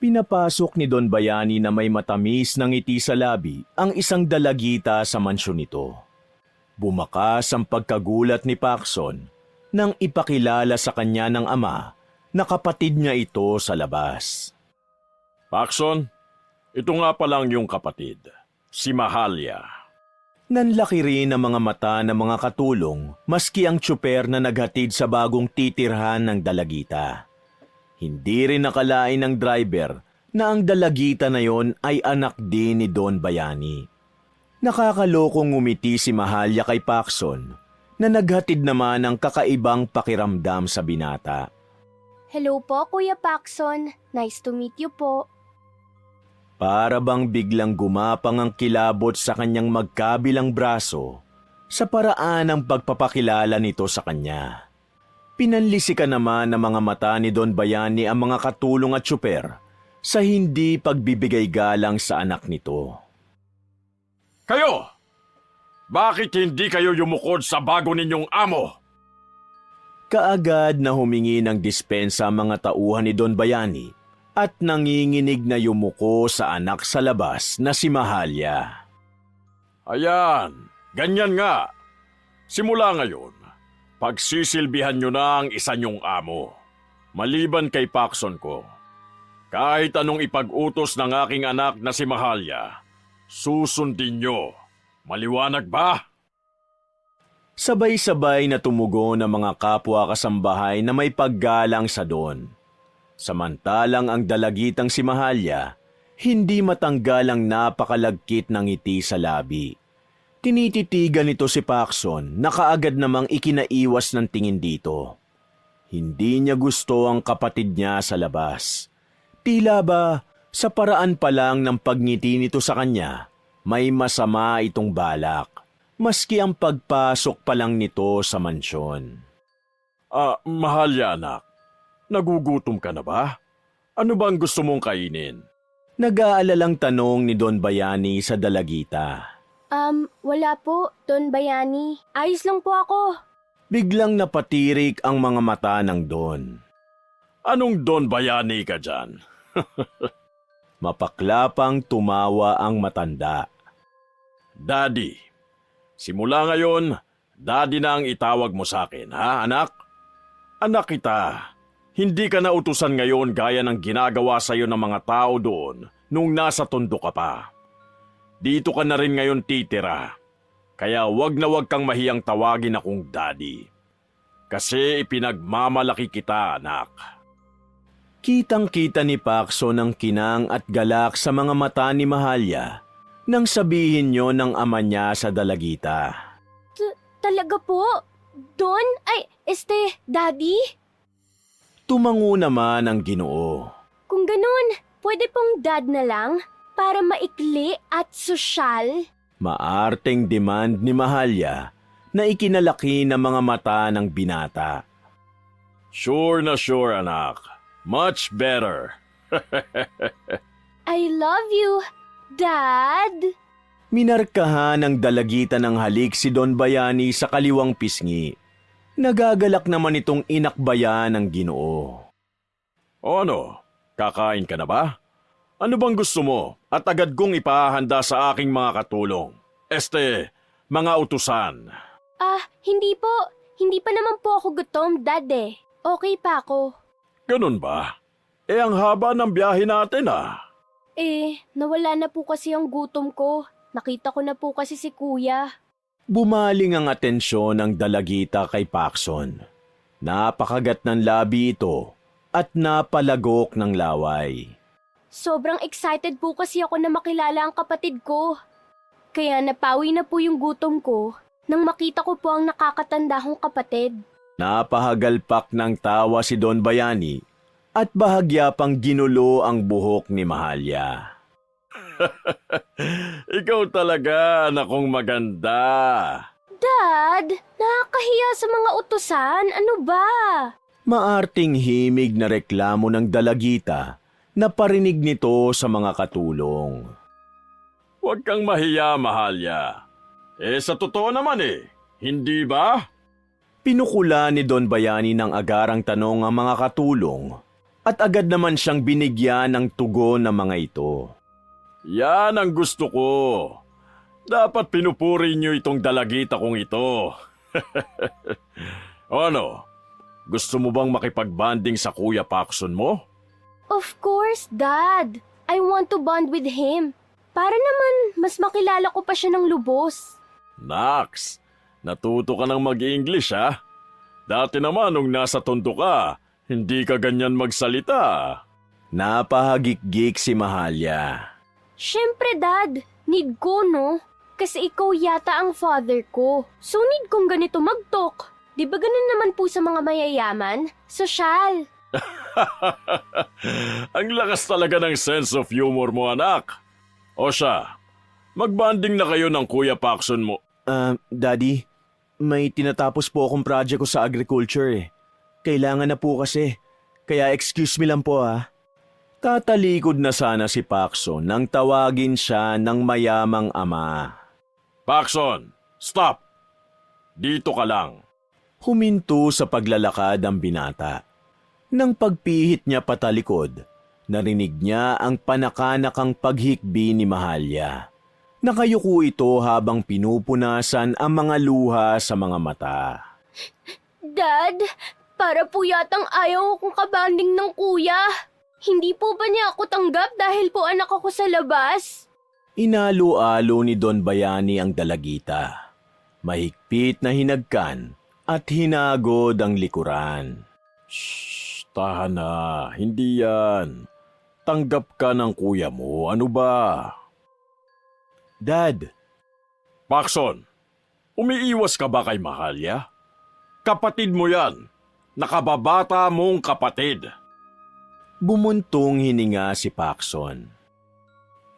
Pinapasok ni Don Bayani na may matamis na ngiti sa labi ang isang dalagita sa mansyon nito. Bumakas ang pagkagulat ni Paxson nang ipakilala sa kanya ng ama na kapatid niya ito sa labas. Paxson, ito nga palang yung kapatid, si Mahalia. Nanlaki rin ang mga mata ng mga katulong maski ang tsuper na naghatid sa bagong titirhan ng dalagita. Hindi rin nakalain ng driver na ang dalagita na yon ay anak din ni Don Bayani. Nakakalokong ngumiti si Mahalia kay Paxson na naghatid naman ng kakaibang pakiramdam sa binata. Hello po, Kuya Paxson. Nice to meet you po. Para bang biglang gumapang ang kilabot sa kanyang magkabilang braso sa paraan ng pagpapakilala nito sa kanya. Pinanlisikan naman ng mga mata ni Don Bayani ang mga katulong at tsuper sa hindi pagbibigay galang sa anak nito. Kayo! Bakit hindi kayo yumukod sa bago ninyong amo? Kaagad na humingi ng dispensa ang mga tauhan ni Don Bayani at nanginginig na yumuko sa anak sa labas na si Mahalia. Ayan, ganyan nga. Simula ngayon, pagsisilbihan nyo na ang isa nyong amo, maliban kay Paxson ko. Kahit anong ipag-utos ng aking anak na si Mahalia, susundin nyo. Maliwanag ba? Sabay-sabay na tumugon ang mga kapwa kasambahay na may paggalang sa Don. Samantalang ang dalagitang si Mahalia, hindi matanggal ang napakalagkit ng ngiti sa labi. Tinititigan nito si Paxson na kaagad namang ikinaiwas ng tingin dito. Hindi niya gusto ang kapatid niya sa labas. Tila ba sa paraan pa lang ng pagngiti nito sa kanya, may masama itong balak, maski ang pagpasok pa lang nito sa mansyon. Mahalia anak, nagugutom ka na ba? Ano bang gusto mong kainin? Nag-aalalang tanong ni Don Bayani sa dalagita. Wala po, Don Bayani. Ayos lang po ako. Biglang napatirik ang mga mata ng Don. Anong Don Bayani ka dyan? Mapaklapang tumawa ang matanda. Daddy, simula ngayon, Daddy na ang itawag mo sa akin, ha anak? Anak kita, hindi ka na utusan ngayon gaya ng ginagawa sa iyo ng mga tao doon nung nasa tondo ka pa. Dito ka na rin ngayon titira, kaya wag na wag kang mahiyang tawagin akong Daddy. Kasi ipinagmamalaki kita, anak. Kitang-kita ni Paxson ang kinang at galak sa mga mata ni Mahalia nang sabihin niyo ng ama niya sa dalagita. Talaga po? Don? Daddy? Tumango naman ang Ginoo. Kung ganun, pwede pong dad na lang para maikli at sosyal? Maarteng demand ni Mahalia na ikinalaki ng mga mata ng binata. Sure na sure, anak. Much better. I love you, Dad. Minarkahan ng dalagita ng halik si Don Bayani sa kaliwang pisngi. Nagagalak naman itong inakbayan ng Ginoo. O ano, kakain ka na ba? Ano bang gusto mo at agad kong ipahanda sa aking mga katulong? Mga utusan. Hindi po. Hindi pa naman po ako gutom, Dad eh. Okay pa ako. Ganun ba? Ang haba ng biyahe natin Nawala na po kasi ang gutom ko. Nakita ko na po kasi si Kuya. Bumaling ang atensyon ng dalagita kay Paxson. Napakagat ng labi ito at napalagok ng laway. Sobrang excited po kasi ako na makilala ang kapatid ko. Kaya napawi na po yung gutom ko nang makita ko po ang nakakatanda kong kapatid. Napahagalpak ng tawa si Don Bayani at bahagya pang ginulo ang buhok ni Mahalia. Ikaw talaga, anak kong maganda. Dad, nakakahiya sa mga utusan. Ano ba? Maarting himig na reklamo ng dalagita na parinig nito sa mga katulong. Huwag kang mahiya, Mahalia. Sa totoo naman hindi ba? Pinukula ni Don Bayani ng agarang tanong ang mga katulong At agad naman siyang binigyan ng tugon ng mga ito. Yan ang gusto ko. Dapat pinupuri niyo itong dalagita kong ito. O ano? Gusto mo bang makipagbanding sa Kuya Paxson mo? Of course, Dad. I want to bond with him. Para naman, mas makilala ko pa siya ng lubos. Nax, natuto ka ng mag-English ha? Dati naman nung nasa tondo ka, hindi ka ganyan magsalita. Napahagik-gik si Mahalya. Siyempre, Dad. Need ko, no? Kasi ikaw yata ang father ko. So need kong ganito mag-talk. Di ba ganun naman po sa mga mayayaman? Sosyal. Ang lakas talaga ng sense of humor mo, anak. O siya, magbanding na kayo ng Kuya Paxson mo. Daddy, may tinatapos po akong project ko sa agriculture eh. Kailangan na po kasi. Kaya excuse me lang po ha. Tatalikod na sana si Paxson nang tawagin siya ng mayamang ama. Paxson, stop! Dito ka lang. Huminto sa paglalakad ang binata. Nang pagpihit niya patalikod, narinig niya ang panakanakang paghikbi ni Mahalya. Nakayuko ito habang pinupunasan ang mga luha sa mga mata. Dad, para po yatang ayaw kong kabanding ng kuya. Hindi po ba niya ako tanggap dahil po anak ako sa labas? Inalo-alo ni Don Bayani ang dalagita. Mahigpit na hinagkan at hinagod ang likuran. Shh, tahan na. Hindi yan. Tanggap ka ng kuya mo. Ano ba? Dad, Paxson, umiiwas ka ba kay Mahalya? Kapatid mo yan. Nakababata mong kapatid. bumuntong hininga si Paxson.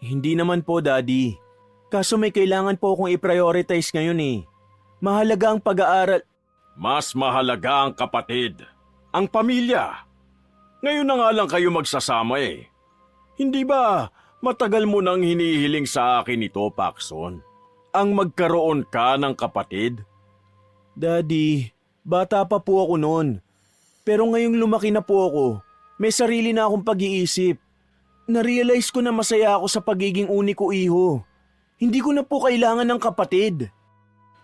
Hindi naman po, Daddy. Kaso may kailangan po akong i-prioritize ngayon eh. Mahalaga ang pag-aaral. Mas mahalaga ang kapatid. Ang pamilya. Ngayon na nga lang kayo magsasama eh. Hindi ba matagal mo nang hinihiling sa akin ito, Paxson? Ang magkaroon ka ng kapatid? Daddy, bata pa po ako noon. Pero ngayong lumaki na po ako, may sarili na akong pag-iisip. Na-realize ko na masaya ako sa pagiging uniko iho. Hindi ko na po kailangan ng kapatid.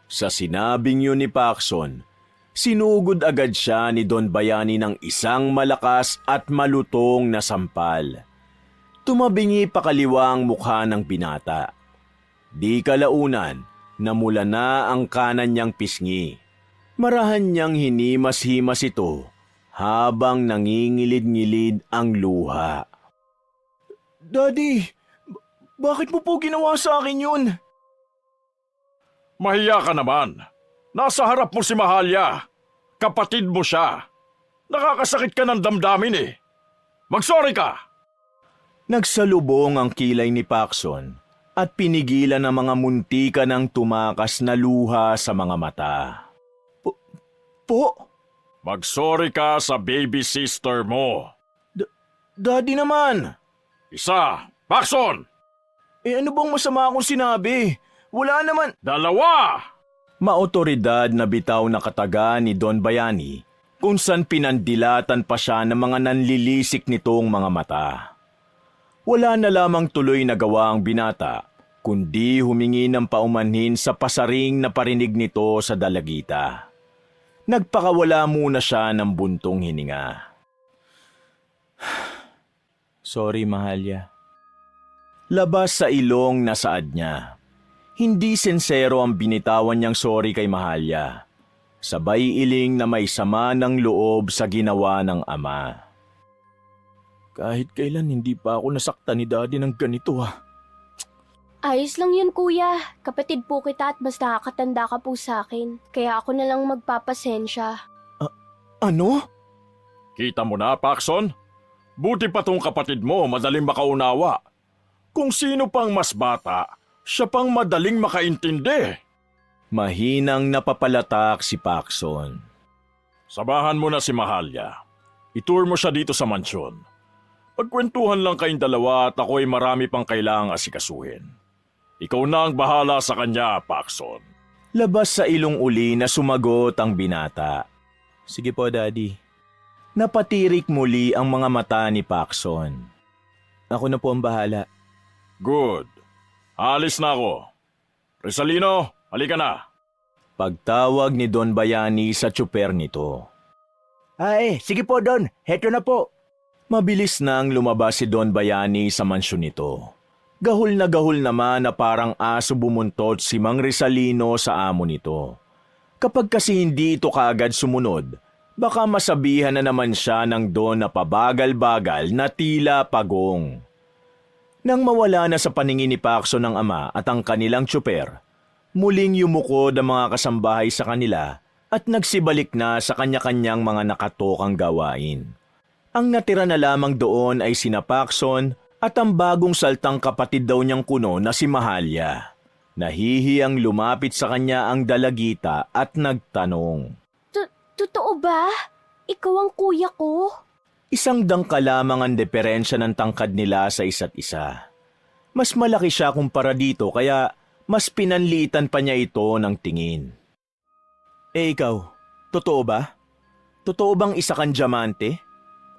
Sa sinabing yun ni Paxson, sinugod agad siya ni Don Bayani ng isang malakas at malutong na sampal. Tumabingi pakaliwa ang mukha ng binata. Di kalaunan, namula na ang kanan niyang pisngi. Marahan niyang hinimas-himas ito habang nangingilid-ngilid ang luha. Daddy, bakit mo po ginawa sa akin yun? Mahiya ka naman. Nasa harap mo si Mahalya. Kapatid mo siya. Nakakasakit ka ng damdamin eh. Mag-sorry ka! Nagsalubong ang kilay ni Paxson at pinigilan ang mga muntika ng tumakas na luha sa mga mata. Po? Mag-sorry ka sa baby sister mo. Daddy naman! Isa, Paxson! Ano bang masama akong sinabi? Wala naman... Dalawa! Maotoridad na bitaw na kataga ni Don Bayani kung saan pinandilatan pa siya ng mga nanlilisik nitong mga mata. Wala na lamang tuloy na gawa ang binata, kundi humingi ng paumanhin sa pasaring na parinig nito sa dalagita. Nagpakawala muna siya ng buntong hininga. Sorry, Mahalya. Labas sa ilong na saad niya. Hindi sincero ang binitawan niyang sorry kay Mahalya. Sabay iling na may sama ng loob sa ginawa ng ama. Kahit kailan hindi pa ako nasaktan ni Daddy ng ganito Ayos lang yun, kuya. Kapatid po kita at mas nakakatanda ka po sa akin. Kaya ako na lang magpapasensya. Ano? Kita mo na, Paxson? Buti pa tong kapatid mo, madaling makaunawa. Kung sino pang mas bata, siya pang madaling makaintindi. Mahinang napapalatak si Paxson. Sabahan mo na si Mahalya. Itour mo siya dito sa mansyon. Pagkwentuhan lang kayong dalawa at ako'y marami pang kailangang asikasuhin. Ikaw na ang bahala sa kanya, Paxson. Labas sa ilong uli na sumagot ang binata. Sige po, Daddy. Napatirik muli ang mga mata ni Paxson. Ako na po ang bahala. Good. Alis na ako. Rizalino, halika na. Pagtawag ni Don Bayani sa tsuper nito. Sige po Don, heto na po. Mabilis nang lumabas si Don Bayani sa mansyon nito. Gahol naman na parang aso bumuntot si Mang Rizalino sa amo nito. Kapag kasi hindi ito kaagad sumunod, baka masabihan na naman siya ng Don na pabagal-bagal na tila pagong. Nang mawala na sa paningin ni Paxson ng ama at ang kanilang tsuper, muling yumukod ang mga kasambahay sa kanila at nagsibalik na sa kanya-kanyang mga nakatokang gawain. Ang natira na lamang doon ay sina Paxson at ang bagong saltang kapatid daw niyang kuno na si Mahalya. Nahihiyang lumapit sa kanya ang dalagita at nagtanong. Totoo ba? Ikaw ang kuya ko? Isang dangka lamang ang diferensya ng tangkad nila sa isa't isa. Mas malaki siya kumpara dito kaya mas pinanliitan pa niya ito ng tingin. Ikaw, totoo ba? Totoo bang isa kang diamante?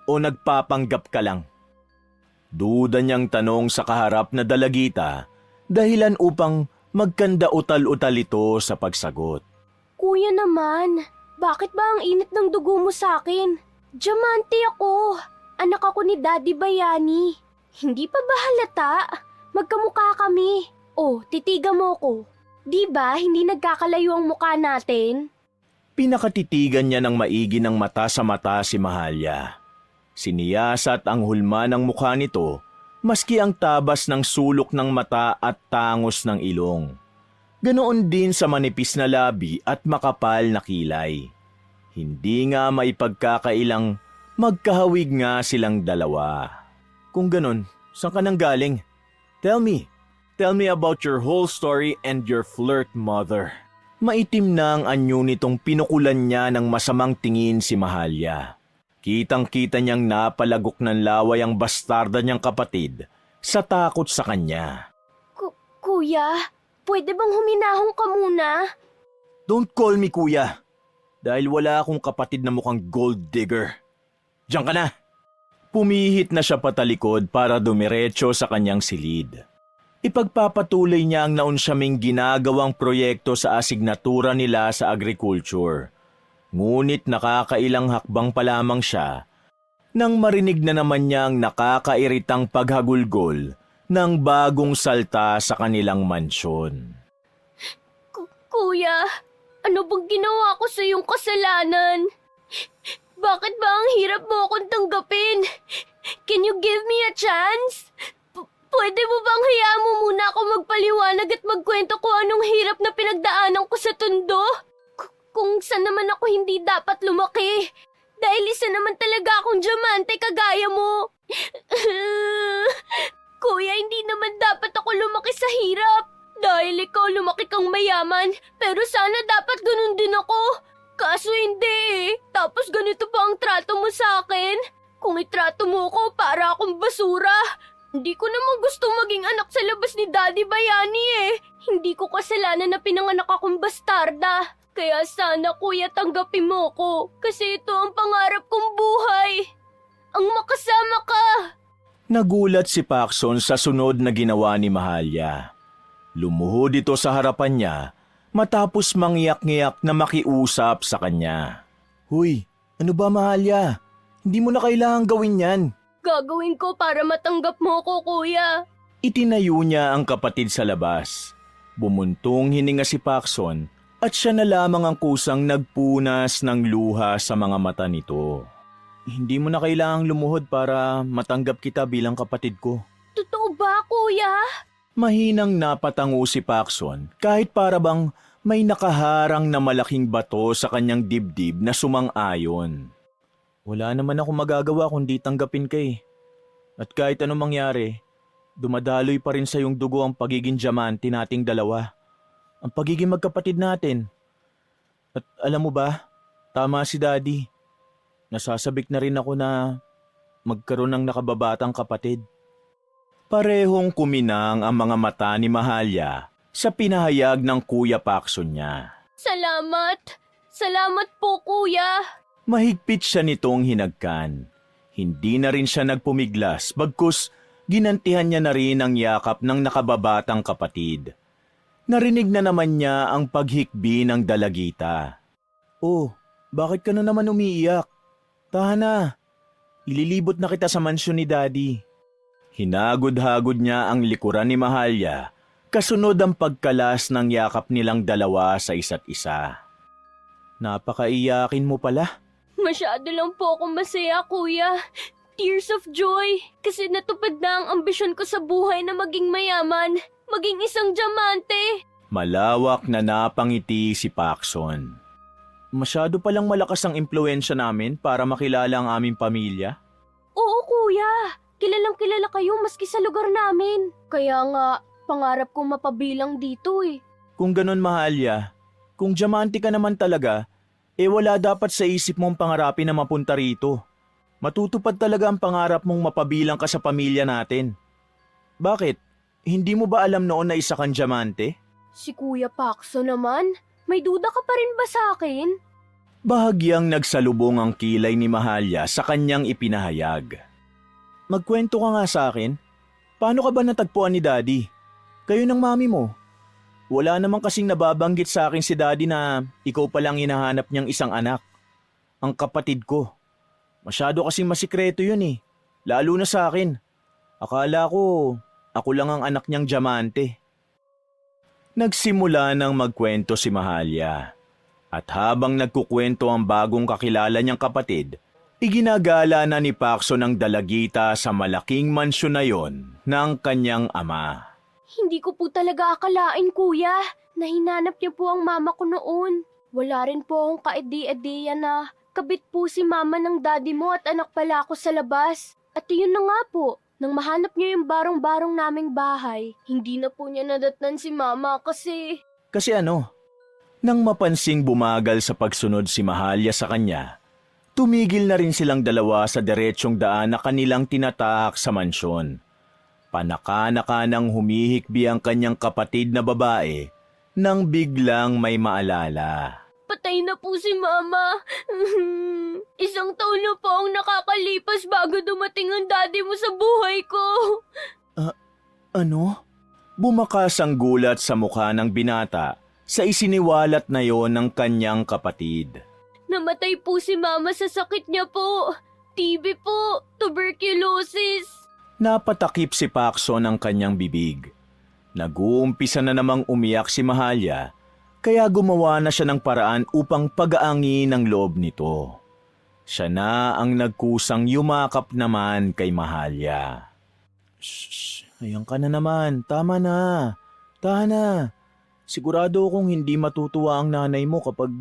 O nagpapanggap ka lang? Duda niyang tanong sa kaharap na dalagita, dahilan upang magkanda-utal-utal ito sa pagsagot. Kuya naman, bakit ba ang init ng dugo mo sa akin? Diamante ako. Anak ako ni Daddy Bayani. Hindi pa ba halata? Magkamukha kami. Oh, titigan mo ko. Di ba hindi nagkakalayo ang mukha natin? Pinakatitigan niya ng maigi ng mata sa mata si Mahalya. Siniyasat ang hulma ng mukha nito, maski ang tabas ng sulok ng mata at tangos ng ilong. Ganoon din sa manipis na labi at makapal na kilay. Hindi nga maipagkakailang magkahawig nga silang dalawa. Kung ganon, saan ka nang galing? Tell me about your whole story and your flirt mother. Maitim na ang anyo nitong pinukulan niya ng masamang tingin si Mahalya. Kitang-kita niyang napalagok ng laway ang bastarda niyang kapatid sa takot sa kanya. Kuya, pwede bang huminahon ka muna? Don't call me kuya, dahil wala akong kapatid na mukhang gold digger. Diyan ka na! Pumihit na siya patalikod para dumiretso sa kanyang silid. Ipagpapatuloy niya ang naunsyaming ginagawang proyekto sa asignatura nila sa agriculture. Ngunit nakakailang hakbang pa lamang siya nang marinig na naman niya ang nakakairitang paghagulgol ng bagong salta sa kanilang mansyon. Kuya, ano bang ginawa ko sa iyong kasalanan? Bakit ba ang hirap mo akong tanggapin? Can you give me a chance? Pwede mo bang hayaan mo muna ako magpaliwanag at magkwento kung anong hirap na pinagdaanan ko sa tundo? Kung saan naman ako hindi dapat lumaki. Dahil isa naman talaga akong diamante kagaya mo. Kuya, hindi naman dapat ako lumaki sa hirap. Dahil ikaw lumaki kang mayaman, pero sana dapat ganun din ako. Kaso hindi eh. Tapos ganito pa ang trato mo sa akin. Kung itrato mo ko para akong basura. Hindi ko naman gusto maging anak sa labas ni Daddy Bayani eh. Hindi ko kasalanan na pinanganak akong bastarda. Kaya sana kuya tanggapin mo ko. Kasi ito ang pangarap kong buhay. Ang makasama ka. Nagulat si Paxson sa sunod na ginawa ni Mahalya. Lumuhod ito sa harapan niya matapos mangyak-ngyak na makiusap sa kanya. Huy, ano ba Mahalya? Hindi mo na kailangang gawin yan. Gagawin ko para matanggap mo ko, kuya. Itinayo niya ang kapatid sa labas. Bumuntong hininga si Paxson at siya na lamang ang kusang nagpunas ng luha sa mga mata nito. Hindi mo na kailangang lumuhod para matanggap kita bilang kapatid ko. Totoo ba, kuya? Mahinang napatango si Paxson kahit para bang may nakaharang na malaking bato sa kanyang dibdib na sumang-ayon. Wala naman ako magagawa kundi tanggapin ka eh. At kahit anong mangyari, dumadaloy pa rin sa iyong dugo ang pagiging diamante nating dalawa. Ang pagiging magkapatid natin. At alam mo ba, tama si Daddy. Nasasabik na rin ako na magkaroon ng nakababatang kapatid. Parehong kuminang ang mga mata ni Mahalya sa pinahayag ng Kuya Paxson niya. Salamat. Salamat po, kuya. Mahigpit siya nitong hinagkan. Hindi na rin siya nagpumiglas bagkus ginantihan niya na rin ang yakap ng nakababatang kapatid. Narinig na naman niya ang paghikbi ng dalagita. Oh, bakit ka na naman umiiyak? Tahan na. Ililibot na kita sa mansyon ni Daddy. Hinagod-hagod niya ang likuran ni Mahalya, kasunod ang pagkalas ng yakap nilang dalawa sa isa't isa. Napakaiyakin mo pala. Masyado lang po akong masaya, kuya. Tears of joy. Kasi natupad na ang ambisyon ko sa buhay na maging mayaman. Maging isang diamante. Malawak na napangiti si Paxson. Masyado palang malakas ang impluensya namin para makilala ang aming pamilya. Oo, kuya. Kilalang kilala kayo maski sa lugar namin. Kaya nga, pangarap kong mapabilang dito eh. Kung ganon, Mahalya, kung diamante ka naman talaga, wala dapat sa isip mong pangarapin na mapunta rito. Matutupad talaga ang pangarap mong mapabilang ka sa pamilya natin. Bakit? Hindi mo ba alam noon na isa kang diamante? Si Kuya Paxo naman, may duda ka pa rin ba sa akin? Bahagyang nagsalubong ang kilay ni Mahalya sa kanyang ipinahayag. Magkwento ka nga sa akin. Paano ka ba natagpuan ni Daddy? Kayo ng mami mo. Wala naman kasing nababanggit sa akin si Daddy na ikaw palang hinahanap niyang isang anak. Ang kapatid ko. Masyado kasing masikreto yun eh. Lalo na sa akin. Akala ko, ako lang ang anak niyang diamante. Nagsimula nang magkwento si Mahalya. At habang nagkukwento ang bagong kakilala niyang kapatid, iginagala na ni Paxson ang dalagita sa malaking mansyon na yon ng kanyang ama. Hindi ko po talaga akalain, kuya, na hinanap niyo po ang mama ko noon. Wala rin po akong kaide-ideya na kabit po si mama ng daddy mo at anak pala ako sa labas. At yun na nga po, nang mahanap niyo yung barong-barong naming bahay, hindi na po niya nadatnan si mama kasi... Kasi ano? Nang mapansing bumagal sa pagsunod si Mahalya sa kanya, tumigil na rin silang dalawa sa diretsyong daan na kanilang tinatahak sa mansyon. Panaka-naka nang humihikbi ang kanyang kapatid na babae nang biglang may maalala. Patay na po si mama. Isang taon na po ang nakakalipas bago dumating ang daddy mo sa buhay ko. Ano? Bumakas ang gulat sa mukha ng binata sa isiniwalat na yon ng kanyang kapatid. Namatay po si mama sa sakit niya po. TB po, tuberculosis. Napatakip si Paxson ang kanyang bibig. Nag-uumpisa na namang umiyak si Mahalya, kaya gumawa na siya ng paraan upang pag-aangin ang loob nito. Siya na ang nagkusang yumakap naman kay Mahalya. Shh, ayan ka na naman, tama na, tahan na. Sigurado akong hindi matutuwa ang nanay mo kapag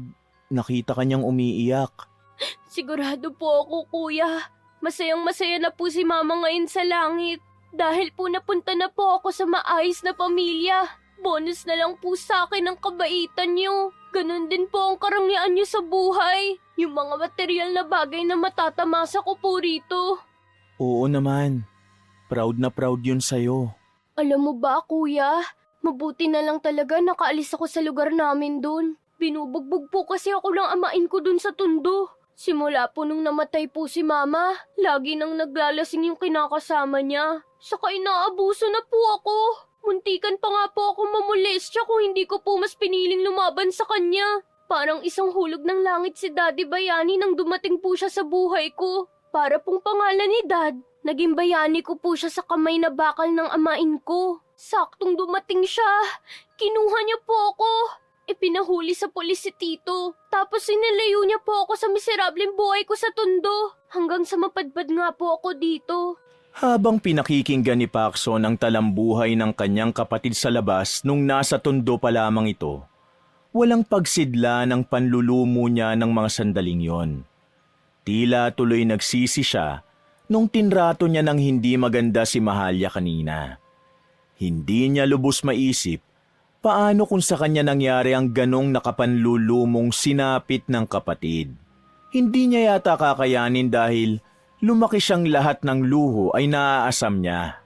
nakita kanyang umiiyak. Sigurado po ako, kuya. Masayang-masaya na po si mama ngayon sa langit. Dahil po napunta na po ako sa maayos na pamilya. Bonus na lang po sa akin ang kabaitan niyo. Ganon din po ang karangyaan niyo sa buhay. Yung mga material na bagay na matatamasa ko po rito. Oo naman. Proud na proud yun sa'yo. Alam mo ba, kuya? Mabuti na lang talaga nakaalis ako sa lugar namin dun. Binubugbog po kasi ako ng amain ko dun sa tundo. Simula po nung namatay po si mama, lagi nang naglalasing yung kinakasama niya. Saka inaabuso na po ako. Muntikan pa nga po ako mamolestya kung hindi ko po mas piniling lumaban sa kanya. Parang isang hulog ng langit si Daddy Bayani nang dumating po siya sa buhay ko. Para pong pangalan ni Dad, naging bayani ko po siya sa kamay na bakal ng amain ko. Saktong dumating siya, kinuha niya po ako. Ipinahuli sa pulis si Tito. Tapos sinalayo niya po ako sa miserableng buhay ko sa tundo. Hanggang sa mapadpad nga po ako dito. Habang pinakikinggan ni Paxson ang talambuhay ng kanyang kapatid sa labas nung nasa tundo pa lamang ito, walang pagsidla ng panlulumo niya ng mga sandaling yon. Tila tuloy nagsisi siya nung tinrato niya ng hindi maganda si Mahalya kanina. Hindi niya lubos maisip paano kung sa kanya nangyari ang ganong nakapanlulumong sinapit ng kapatid. Hindi niya yata kakayanin dahil lumaki siyang lahat ng luho ay naaasam niya.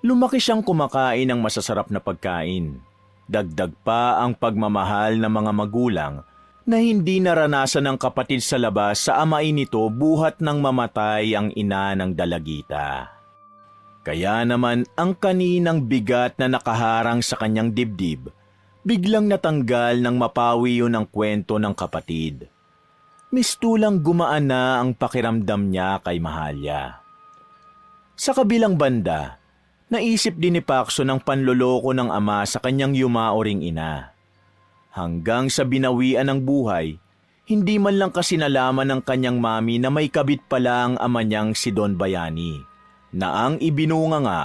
Lumaki siyang kumakain ng masasarap na pagkain. Dagdag pa ang pagmamahal ng mga magulang na hindi naranasan ng kapatid sa labas sa amain nito buhat ng mamatay ang ina ng dalagita. Kaya naman ang kaninang bigat na nakaharang sa kanyang dibdib, biglang natanggal nang mapawi yun ang kwento ng kapatid. Mistulang gumaan na ang pakiramdam niya kay Mahalya. Sa kabilang banda, naisip din ni Paxson ang panloloko ng ama sa kanyang yumaoring ina. Hanggang sa binawian ng buhay, hindi man lang kasi nalaman ng kanyang mami na may kabit pala ang ama niyang si Don Bayani, na ang ibinunga nga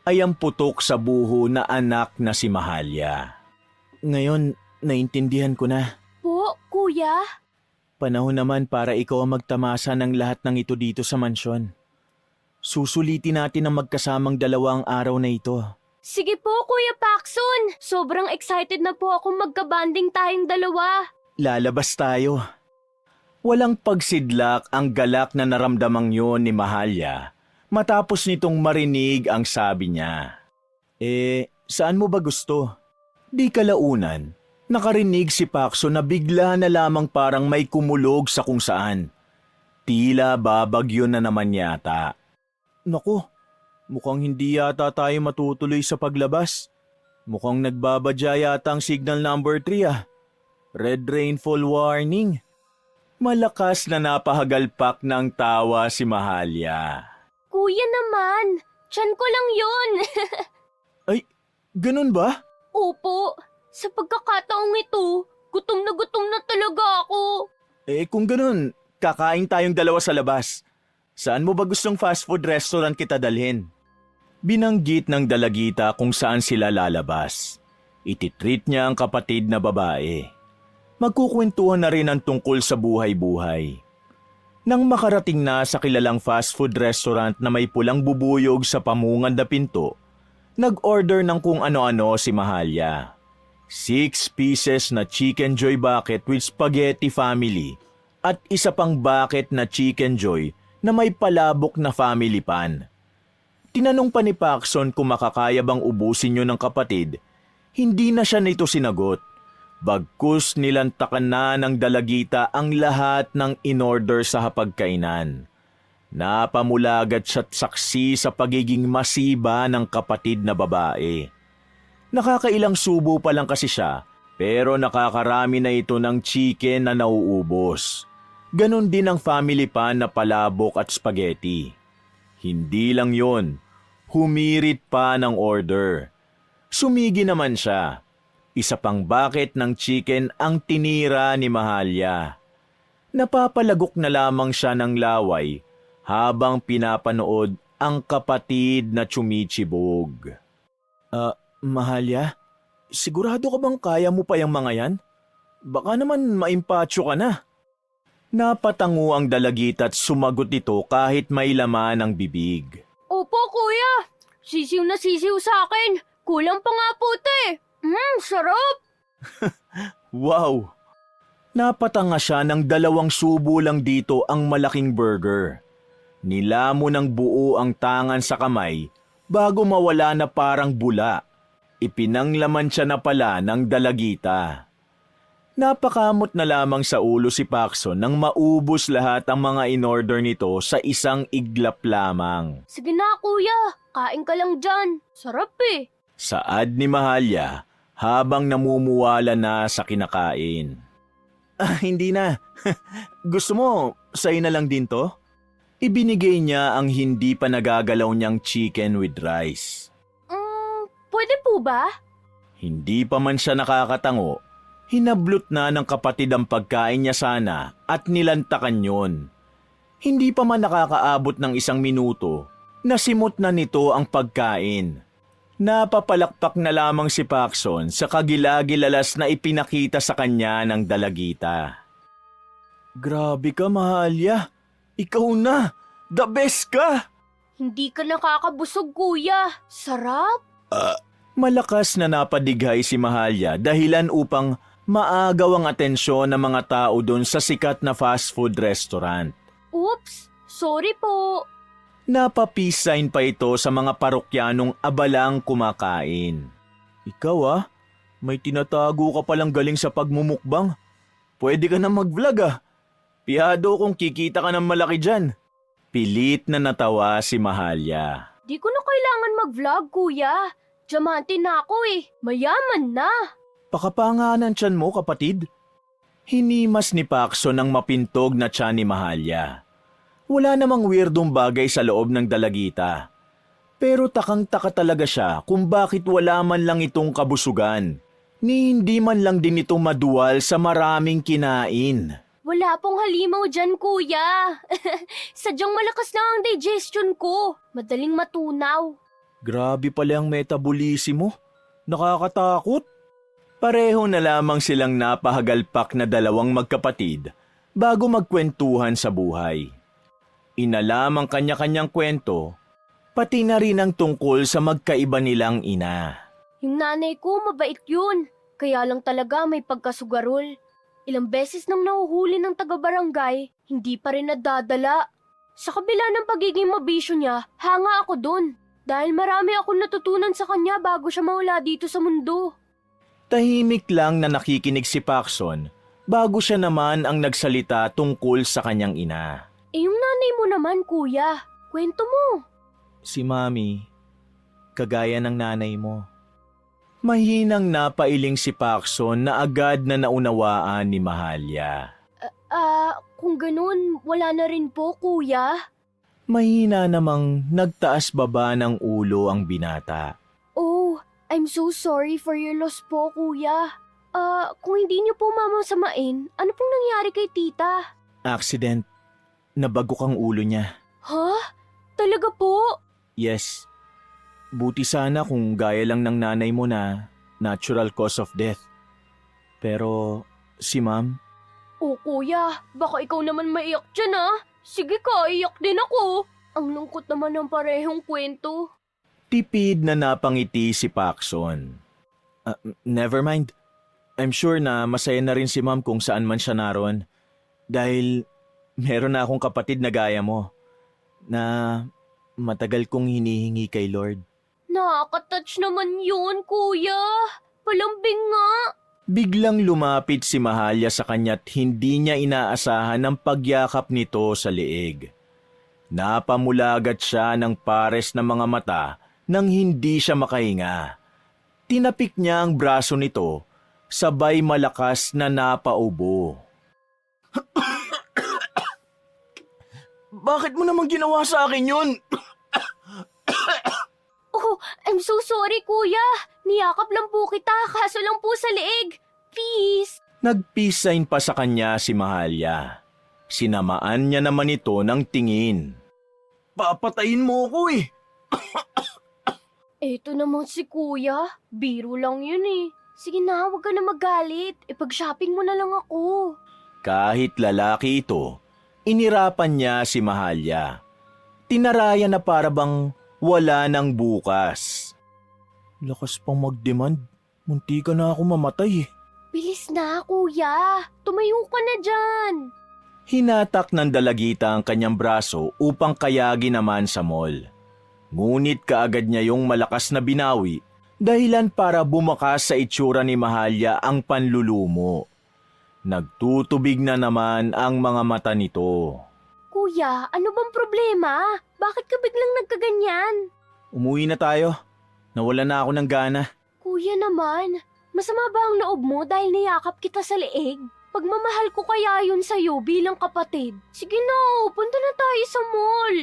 ay ang putok sa buho na anak na si Mahalya. Ngayon, naintindihan ko na. Po, kuya? Panahon naman para ikaw ang magtamasa ng lahat ng ito dito sa mansyon. Susulitin natin ang magkasamang dalawang araw na ito. Sige po, Kuya Paxson. Sobrang excited na po akong magkabanding tayong dalawa. Lalabas tayo. Walang pagsidlak ang galak na naramdamang yun ni Mahalya matapos nitong marinig ang sabi niya. Saan mo ba gusto? Di kalaunan, nakarinig si Paxson na bigla na lamang parang may kumulog sa kung saan. Tila babagyo na naman yata. Naku, mukhang hindi yata tayo matutuloy sa paglabas. Mukhang nagbabadya yata ang signal number 3 Red rainfall warning. Malakas na napahagalpak ng tawa si Mahalya. Kuya naman, tiyan ko lang yun. Ay, ganun ba? Opo, sa pagkakataong ito, gutom na talaga ako. Kung ganun, kakain tayong dalawa sa labas. Saan mo ba gustong fast food restaurant kita dalhin? Binanggit ng dalagita kung saan sila lalabas. Ititreat niya ang kapatid na babae. Magkukwentuhan na rin ang tungkol sa buhay-buhay. Nang makarating na sa kilalang fast food restaurant na may pulang bubuyog sa pamungan na pinto, nag-order ng kung ano-ano si Mahalya. 6 pieces na Chicken Joy bucket with spaghetti family at isa pang bucket na Chicken Joy na may palabok na family pan. Tinanong pa ni Paxson kung makakaya bang ubusin yun ng kapatid. Hindi na siya nito sinagot. Bagkus nilantakan na ng dalagita ang lahat ng in-order sa hapagkainan. Napamulagat siya't saksi sa pagiging masiba ng kapatid na babae. Nakakailang subo pa lang kasi siya, pero nakakarami na ito ng chicken na nauubos. Ganon din ang family pan na palabok at spaghetti. Hindi lang yon, humirit pa ng order. Sumigi naman siya. Isa pang bucket ng chicken ang tinira ni Mahalya. Napapalagok na lamang siya ng laway habang pinapanood ang kapatid na chumichibog. Mahalya, sigurado ka bang kaya mo pa yung mga yan? Baka naman maimpatyo ka na. Napatango ang dalagita at sumagot ito kahit may laman ang bibig. Opo, kuya. Sisiw na sisiw sa akin. Kulang pa nga po ito eh. Sarap. Wow! Napatanga siya ng 2 subo lang dito ang malaking burger. Nilamo ng buo ang tangan sa kamay bago mawala na parang bula. Ipinanglaman siya na pala ng dalagita. Napakamot na lamang sa ulo si Paxson nang maubos lahat ang mga in-order nito sa isang iglap lamang. Sige na, kuya. Kain ka lang dyan. Sarap eh. Saad ni Mahalya habang namumuwala na sa kinakain. Hindi na. Gusto mo, sa'yo na lang din to? Ibinigay niya ang hindi pa nagagalaw niyang chicken with rice. Pwede po ba? Hindi pa man siya nakakatango, hinablot na ng kapatid ang pagkain niya sana at nilantakan yon. Hindi pa man nakakaabot ng 1 minuto, nasimot na nito ang pagkain. Napapalakpak na lamang si Paxson sa kagilagilalas na ipinakita sa kanya ng dalagita. Grabe ka, Mahalya. Ikaw na. The best ka. Hindi ka nakakabusog, kuya. Sarap. Malakas na napadighay si Mahalya dahilan upang maagaw ang atensyon ng mga tao doon sa sikat na fast food restaurant. Oops, sorry po. Napapeace sign pa ito sa mga parokyanong abalang kumakain. Ikaw may tinatago ka palang galing sa pagmumukbang. pwede ka na mag-vlog ah. Pihado kung kikita ka ng malaki dyan. Pilit na natawa si Mahalya. Di ko na kailangan mag-vlog, kuya. Diamante na ako eh. Mayaman na. Pakapanganan tiyan mo, kapatid. Hinimas ni Paxson ang mapintog na tiyan ni Mahalya. Wala namang weirdong bagay sa loob ng dalagita. Pero takang-taka talaga siya kung bakit wala man lang itong kabusugan. Ni hindi man lang din ito maduwal sa maraming kinain. Wala pong halimaw dyan, kuya. Sadyang malakas lang ang digestion ko. Madaling matunaw. Grabe pala ang metabolismo. Nakakatakot. Pareho na lamang silang napahagalpak na dalawang magkapatid bago magkwentuhan sa buhay. Inalam ang kanya-kanyang kwento, pati na rin ang tungkol sa magkaiba nilang ina. Yung nanay ko, mabait yun. Kaya lang talaga may pagkasugarol. Ilang beses nang nahuhuli ng taga-barangay, hindi pa rin nadadala. Sa kabila ng pagiging mabisyo niya, hanga ako dun. Dahil marami akong natutunan sa kanya bago siya mawala dito sa mundo. Tahimik lang na nakikinig si Paxson bago siya naman ang nagsalita tungkol sa kanyang ina. Eh yung nanay mo naman, kuya. Kwento mo. Si Mami, kagaya ng nanay mo. Mahinang napailing si Paxson na agad na naunawaan ni Mahalya. Kung ganun, wala na rin po, kuya. Mahina namang nagtaas baba ng ulo ang binata. Oh, I'm so sorry for your loss po, kuya. Kung hindi niyo po mamasamain, ano pong nangyari kay tita? Accident. Nabagok ang ulo niya. Ha? Talaga po? Yes. Buti sana kung gaya lang ng nanay mo na natural cause of death. Pero si Ma'am, Oh, kuya, baka ikaw naman maiyak dyan, ah. Sige ka, iyak din ako. Ang lungkot naman ng parehong kwento. tipid na napangiti si Paxson. Never mind. I'm sure na masaya na rin si Ma'am kung saan man siya naroon. Dahil meron na akong kapatid na gaya mo na matagal kong hinihingi kay Lord. Nakaka-touch naman yun, kuya. Palambing nga. Biglang lumapit si Mahalya sa kanya't hindi niya inaasahan ang pagyakap nito sa leeg. Napamulagat siya ng pares na mga mata nang hindi siya makahinga. Tinapik niya ang braso nito, sabay malakas na napaubo. Bakit mo naman ginawa sa akin yun? Oh, I'm so sorry, kuya. Niyakap lang po kita, kaso lang po sa leeg. Please. Nag-peace sign pa sa kanya si Mahalya. Sinamaan niya naman ito ng tingin. Papatayin mo ko eh. Eto naman si kuya. Biro lang yun eh. Sige na, huwag ka na magalit. Ipag-shopping mo na lang ako. Kahit lalaki ito, inirapan niya si Mahalya. Tinarayan na para bang wala nang bukas. Lakas pang mag-demand. Munti ka na ako mamatay eh. Bilis na, kuya. Tumayo ka na dyan. Hinatak ng dalagita ang kanyang braso upang kayagi naman sa mall. Ngunit kaagad niya yung malakas na binawi, dahilan para bumakas sa itsura ni Mahalya ang panlulumo. Nagtutubig na naman ang mga mata nito. Kuya, ano bang problema? Bakit ka biglang nagkaganyan? Umuwi na tayo. Nawala na ako ng gana. Kuya naman, masama ba ang loob mo dahil niyakap kita sa leeg? Pagmamahal ko kaya yun sa'yo bilang kapatid. Sige na, punta na tayo sa mall.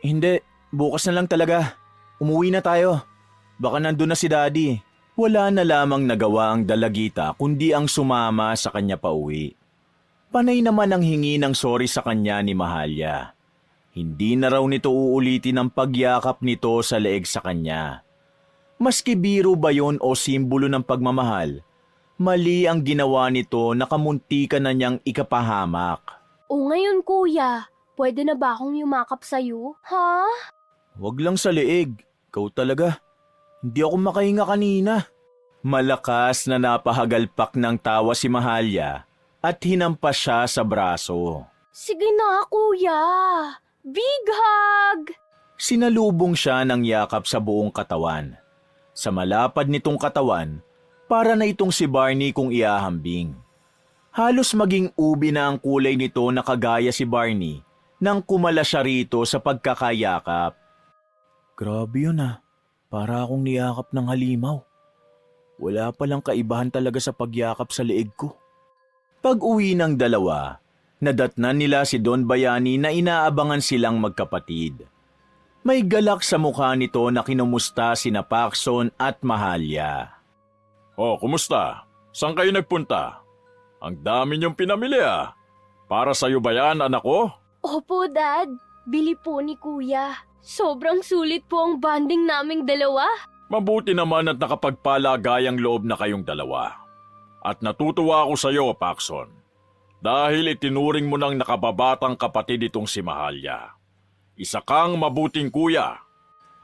Hindi, bukas na lang talaga. Umuwi na tayo. Baka nandun na si Daddy. Wala na lamang nagawa ang dalagita kundi ang sumama sa kanya pauwi. Panay naman ang hingi ng sorry sa kanya ni Mahalya. Hindi na raw nito uulitin ang pagyakap nito sa leeg sa kanya. Maski biro ba yon o simbolo ng pagmamahal, mali ang ginawa nito na kamuntikan na niyang ikapahamak. O ngayon kuya, pwede na ba akong yumakap sa'yo? Ha? Wag lang sa leeg. Ikaw talaga. Hindi ako makahinga kanina. Malakas na napahagalpak ng tawa si Mahalya at hinampas siya sa braso. Sige na kuya. Big hug! Sinalubong siya ng yakap sa buong katawan. Sa malapad nitong katawan, para na itong si Barney kung iahambing. Halos maging ubi na ang kulay nito na kagaya si Barney nang kumala siya rito sa pagkakayakap. Grabe yun ah, para akong niyakap ng halimaw. Wala palang kaibahan talaga sa pagyakap sa leeg ko. Pag-uwi ng dalawa, nadatnan nila si Don Bayani na inaabangan silang magkapatid. May galak sa mukha nito na kinumusta sina Paxson at Mahalya. Oh, kumusta? Saan kayo nagpunta? Ang dami niyong pinamili ah. Para sa'yo ba yan, anak ko? Opo, Dad. Bili po ni Kuya. Sobrang sulit po ang bonding naming dalawa. Mabuti naman at nakapagpalagayang loob na kayong dalawa. At natutuwa ako sa iyo, Paxson. Dahil itinuring mo ng nakababatang kapatid itong si Mahalya. Isa kang mabuting kuya.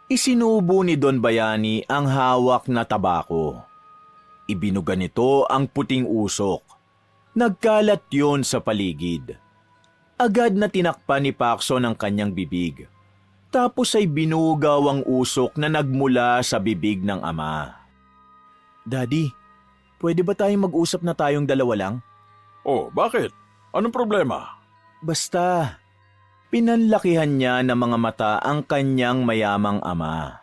Isinubo ni Don Bayani ang hawak na tabako. Ibinuga nito ang puting usok. Nagkalat yon sa paligid. Agad na tinakpan ni Paxson ang kanyang bibig. Tapos ay binugaw ang usok na nagmula sa bibig ng ama. Daddy, pwede ba tayong mag-usap na tayong dalawa lang? Oh, bakit? Anong problema? Basta, pinanlakihan niya ng mga mata ang kanyang mayamang ama.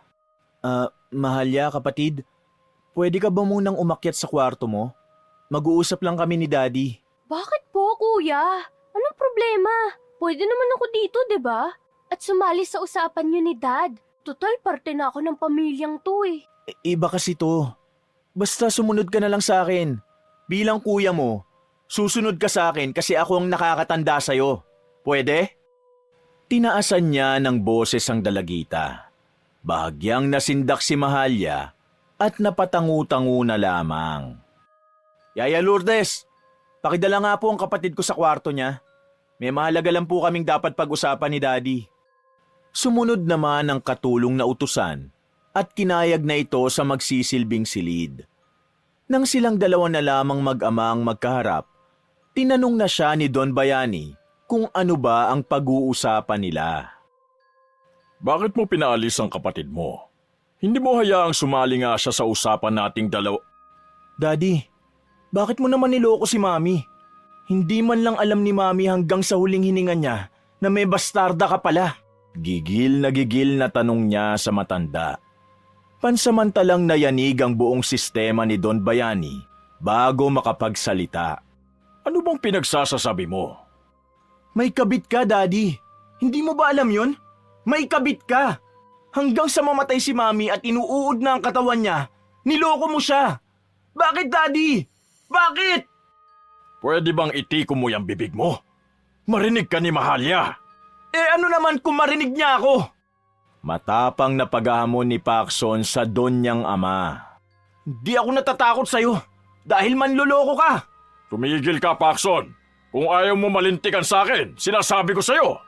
Mahalya kapatid, pwede ka ba munang umakyat sa kwarto mo? Mag-uusap lang kami ni Daddy. Bakit po, Kuya? Anong problema? Pwede naman ako dito, 'di ba? At sumali sa usapan niyo ni Dad. Total, parte na ako ng pamilyang to eh. Iba kasi to. Basta sumunod ka na lang sa akin. Bilang kuya mo, susunod ka sa akin kasi ako ang nakakatanda sa'yo. Pwede? Tinaasan niya ng boses ang dalagita. Bahagyang nasindak si Mahalya at napatangu-tangu na lamang. Yaya Lourdes, pakidala nga po ang kapatid ko sa kwarto niya. May mahalaga lang po kaming dapat pag-usapan ni Daddy. Sumunod naman ang katulong na utusan at kinayag na ito sa magsisilbing silid. Nang silang dalawa na lamang mag-amang magkaharap, tinanong na siya ni Don Bayani kung ano ba ang pag-uusapan nila. Bakit mo pinaalis ang kapatid mo? Hindi mo hayaang sumali nga siya sa usapan nating dalawa. Daddy, bakit mo naman niloko si Mami? Hindi man lang alam ni Mami hanggang sa huling hininga niya na may bastarda ka pala. Gigil na tanong niya sa matanda. Pansamantalang nayanig ang buong sistema ni Don Bayani bago makapagsalita. Ano bang pinagsasasabi mo? May kabit ka, Daddy. Hindi mo ba alam yun? May kabit ka. Hanggang sa mamatay si Mami at inuuod na ang katawan niya, niloko mo siya. Bakit, Daddy? Bakit? Pwede bang itiko mo yung bibig mo? Marinig ka ni Mahalya. Ano naman kung marinig niya ako? Matapang na paghahamon ni Paxson sa don niyang ama. Di ako natatakot sa'yo dahil manloloko ka. Tumigil ka, Paxson. Kung ayaw mo malintikan sa akin, sinasabi ko sa'yo.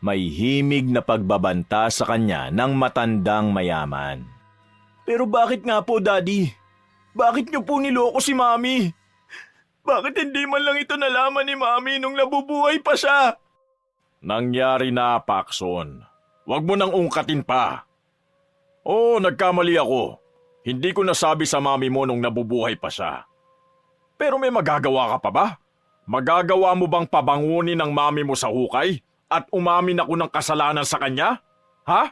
May himig na pagbabanta sa kanya ng matandang mayaman. Pero bakit nga po, Daddy? Bakit niyo po niloko si Mami? Bakit hindi man lang ito nalaman ni Mami nung nabubuhay pa siya? Nangyari na, Paxson. Huwag mo nang ungkatin pa. Oo, nagkamali ako. Hindi ko nasabi sa mami mo nung nabubuhay pa siya. Pero may magagawa ka pa ba? Magagawa mo bang pabangunin ng mami mo sa hukay at umamin ako ng kasalanan sa kanya? Ha?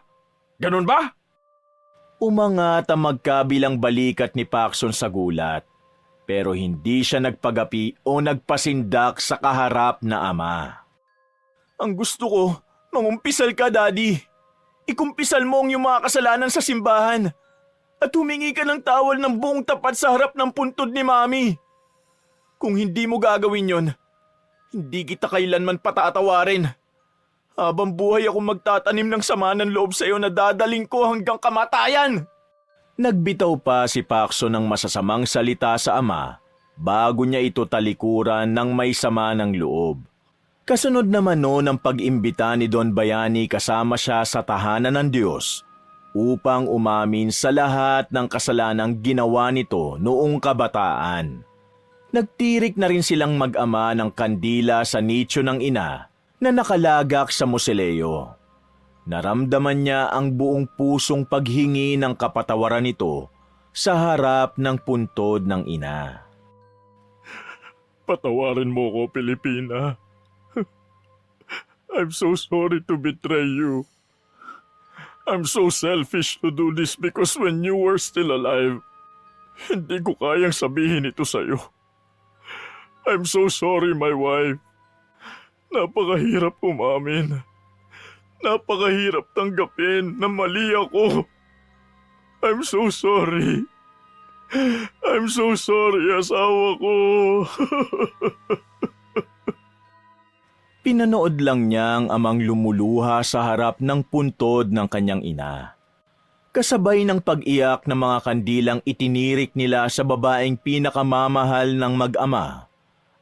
Ganun ba? Umangat ang magkabilang balikat ni Paxson sa gulat. Pero hindi siya nagpagapi o nagpasindak sa kaharap na ama. Ang gusto ko, mangumpisal ka, Daddy. Ikumpisal mo ang iyong mga kasalanan sa simbahan at humingi ka ng tawal ng buong tapat sa harap ng puntod ni Mami. Kung hindi mo gagawin yon, hindi kita kailanman patatawarin. Habang buhay ako magtatanim ng sama ng loob sa iyo na dadaling ko hanggang kamatayan. Nagbitaw pa si Paxson ng masasamang salita sa ama bago niya ito talikuran ng may sama ng loob. Kasunod naman noon ang pag-imbita ni Don Bayani kasama siya sa tahanan ng Diyos upang umamin sa lahat ng kasalanang ginawa nito noong kabataan. Nagtirik na rin silang mag-ama ng kandila sa nicho ng ina na nakalagak sa moseleo. Naramdaman niya ang buong pusong paghingi ng kapatawaran nito sa harap ng puntod ng ina. Patawarin mo ko, Pilipina. I'm so sorry to betray you. I'm so selfish to do this because when you were still alive, hindi ko kayang sabihin ito sa'yo. I'm so sorry, my wife. Napakahirap umamin. Napakahirap tanggapin na mali ako. I'm so sorry. I'm so sorry, asawa ko. Pinanood lang niya ang amang lumuluha sa harap ng puntod ng kanyang ina. Kasabay ng pag-iyak ng mga kandilang itinirik nila sa babaeng pinakamamahal ng mag-ama,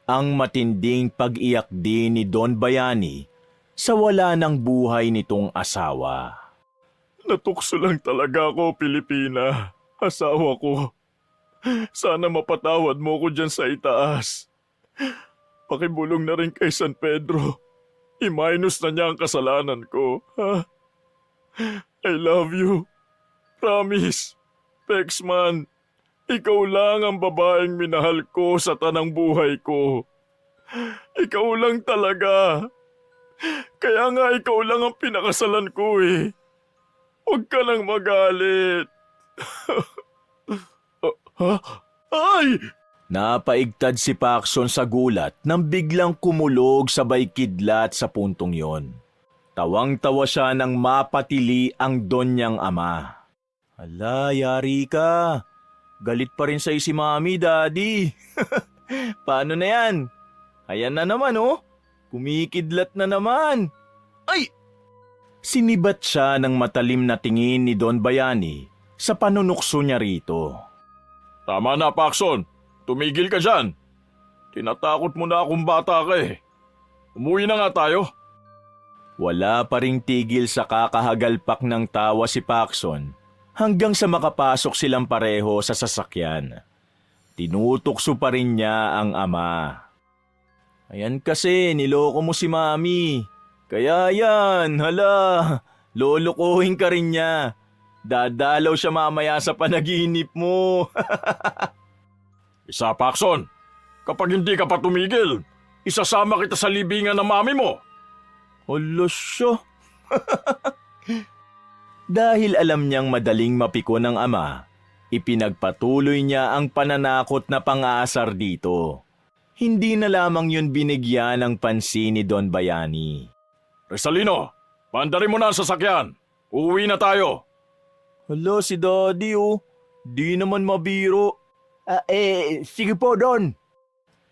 ang matinding pag-iyak din ni Don Bayani sa wala ng buhay nitong asawa. Natukso lang talaga ako, Pilipina. Asawa ko. Sana mapatawad mo ko dyan sa itaas. Pakibulong na rin kay San Pedro. I-minus na niya ang kasalanan ko. Ha? I love you. Promise. Pexman, ikaw lang ang babaeng minahal ko sa tanang buhay ko. Ikaw lang talaga. Kaya nga ikaw lang ang pinakasalan ko eh. Huwag ka nang magalit. Ha? Ay! Napaigtad si Paxson sa gulat nang biglang kumulog sabay kidlat sa puntong yon. Tawang-tawa siya nang mapatili ang don niyang ama. Hala, yari ka. Galit pa rin sa'yo si Mami, Daddy. Paano na yan? Ayan na naman, oh. Kumikidlat na naman. Ay! Sinibat siya ng matalim na tingin ni Don Bayani sa panunukso niya rito. Tama na, Paxson. Tumigil ka dyan. Tinatakot mo na akong bata ka eh. Umuwi na nga tayo. Wala pa ring tigil sa kakahagalpak ng tawa si Paxson hanggang sa makapasok silang pareho sa sasakyan. Tinutukso pa rin niya ang ama. Ayan kasi, niloko mo si Mami. Kaya yan, hala, lolokohin ka rin niya. Dadalaw siya mamaya sa panaginip mo. Isa, Paxson. Kapag hindi ka pa tumigil, isasama kita sa libingan ng mami mo. Hala siya. Dahil alam niyang madaling mapiko ng ama, ipinagpatuloy niya ang pananakot na pang-aasar dito. Hindi na lamang yun binigyan ng pansin ni Don Bayani. Rizalino, paandarin mo na ang sasakyan. Uuwi na tayo. Hala si Daddy oh, di naman mabiro. Sige po, Don.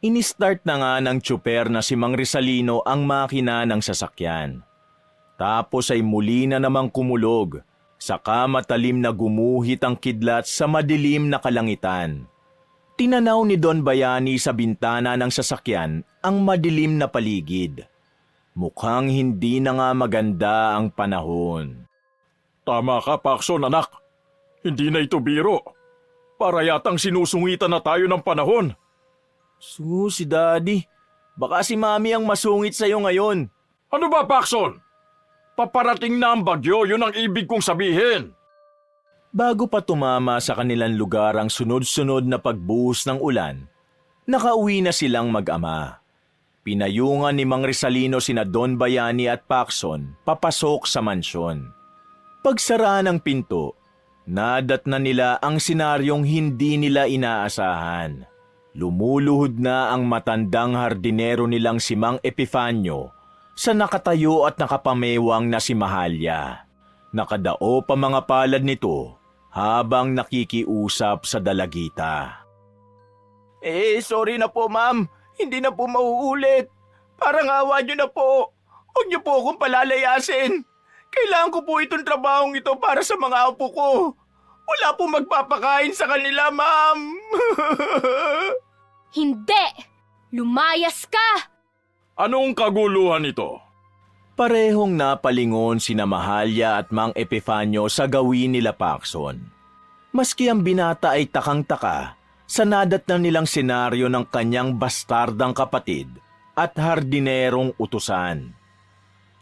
Ini-start na nga ng tsuper na si Mang Rizalino ang makina ng sasakyan. Tapos ay muli na namang kumulog, saka matalim na gumuhit ang kidlat sa madilim na kalangitan. Tinanaw ni Don Bayani sa bintana ng sasakyan ang madilim na paligid. Mukhang hindi na nga maganda ang panahon. Tama ka, Paxson, anak. Hindi na ito biro. Para yatang sinusungitan na tayo ng panahon. Si Daddy, baka si Mami ang masungit sa'yo ngayon. Ano ba, Paxson? Paparating na ang bagyo, yun ang ibig kong sabihin. Bago pa tumama sa kanilang lugar ang sunod-sunod na pagbuhos ng ulan, nakauwi na silang mag-ama. Pinayungan ni Mang Rizalino sina Don Bayani at Paxson papasok sa mansyon. Pagsara ng pinto, nadat na nila ang senaryong hindi nila inaasahan. Lumuluhod na ang matandang hardinero nilang si Mang Epifanio sa nakatayo at nakapamewang na si Mahalya. Nakadao pa mga palad nito habang nakikiusap sa dalagita. Sorry na po ma'am, hindi na po mauulit. Parang awa niyo na po. Huwag niyo po akong palalayasin. Kailangan ko po itong trabahong ito para sa mga apo ko. Wala po magpapakain sa kanila, ma'am. Hindi! Lumayas ka! Anong kaguluhan ito? Parehong napalingon sina Mahalya at Mang Epifanio sa gawin nila Paxson. Maski ang binata ay takang-taka sa nadat na nilang senaryo ng kanyang bastardang kapatid at hardinerong utusan.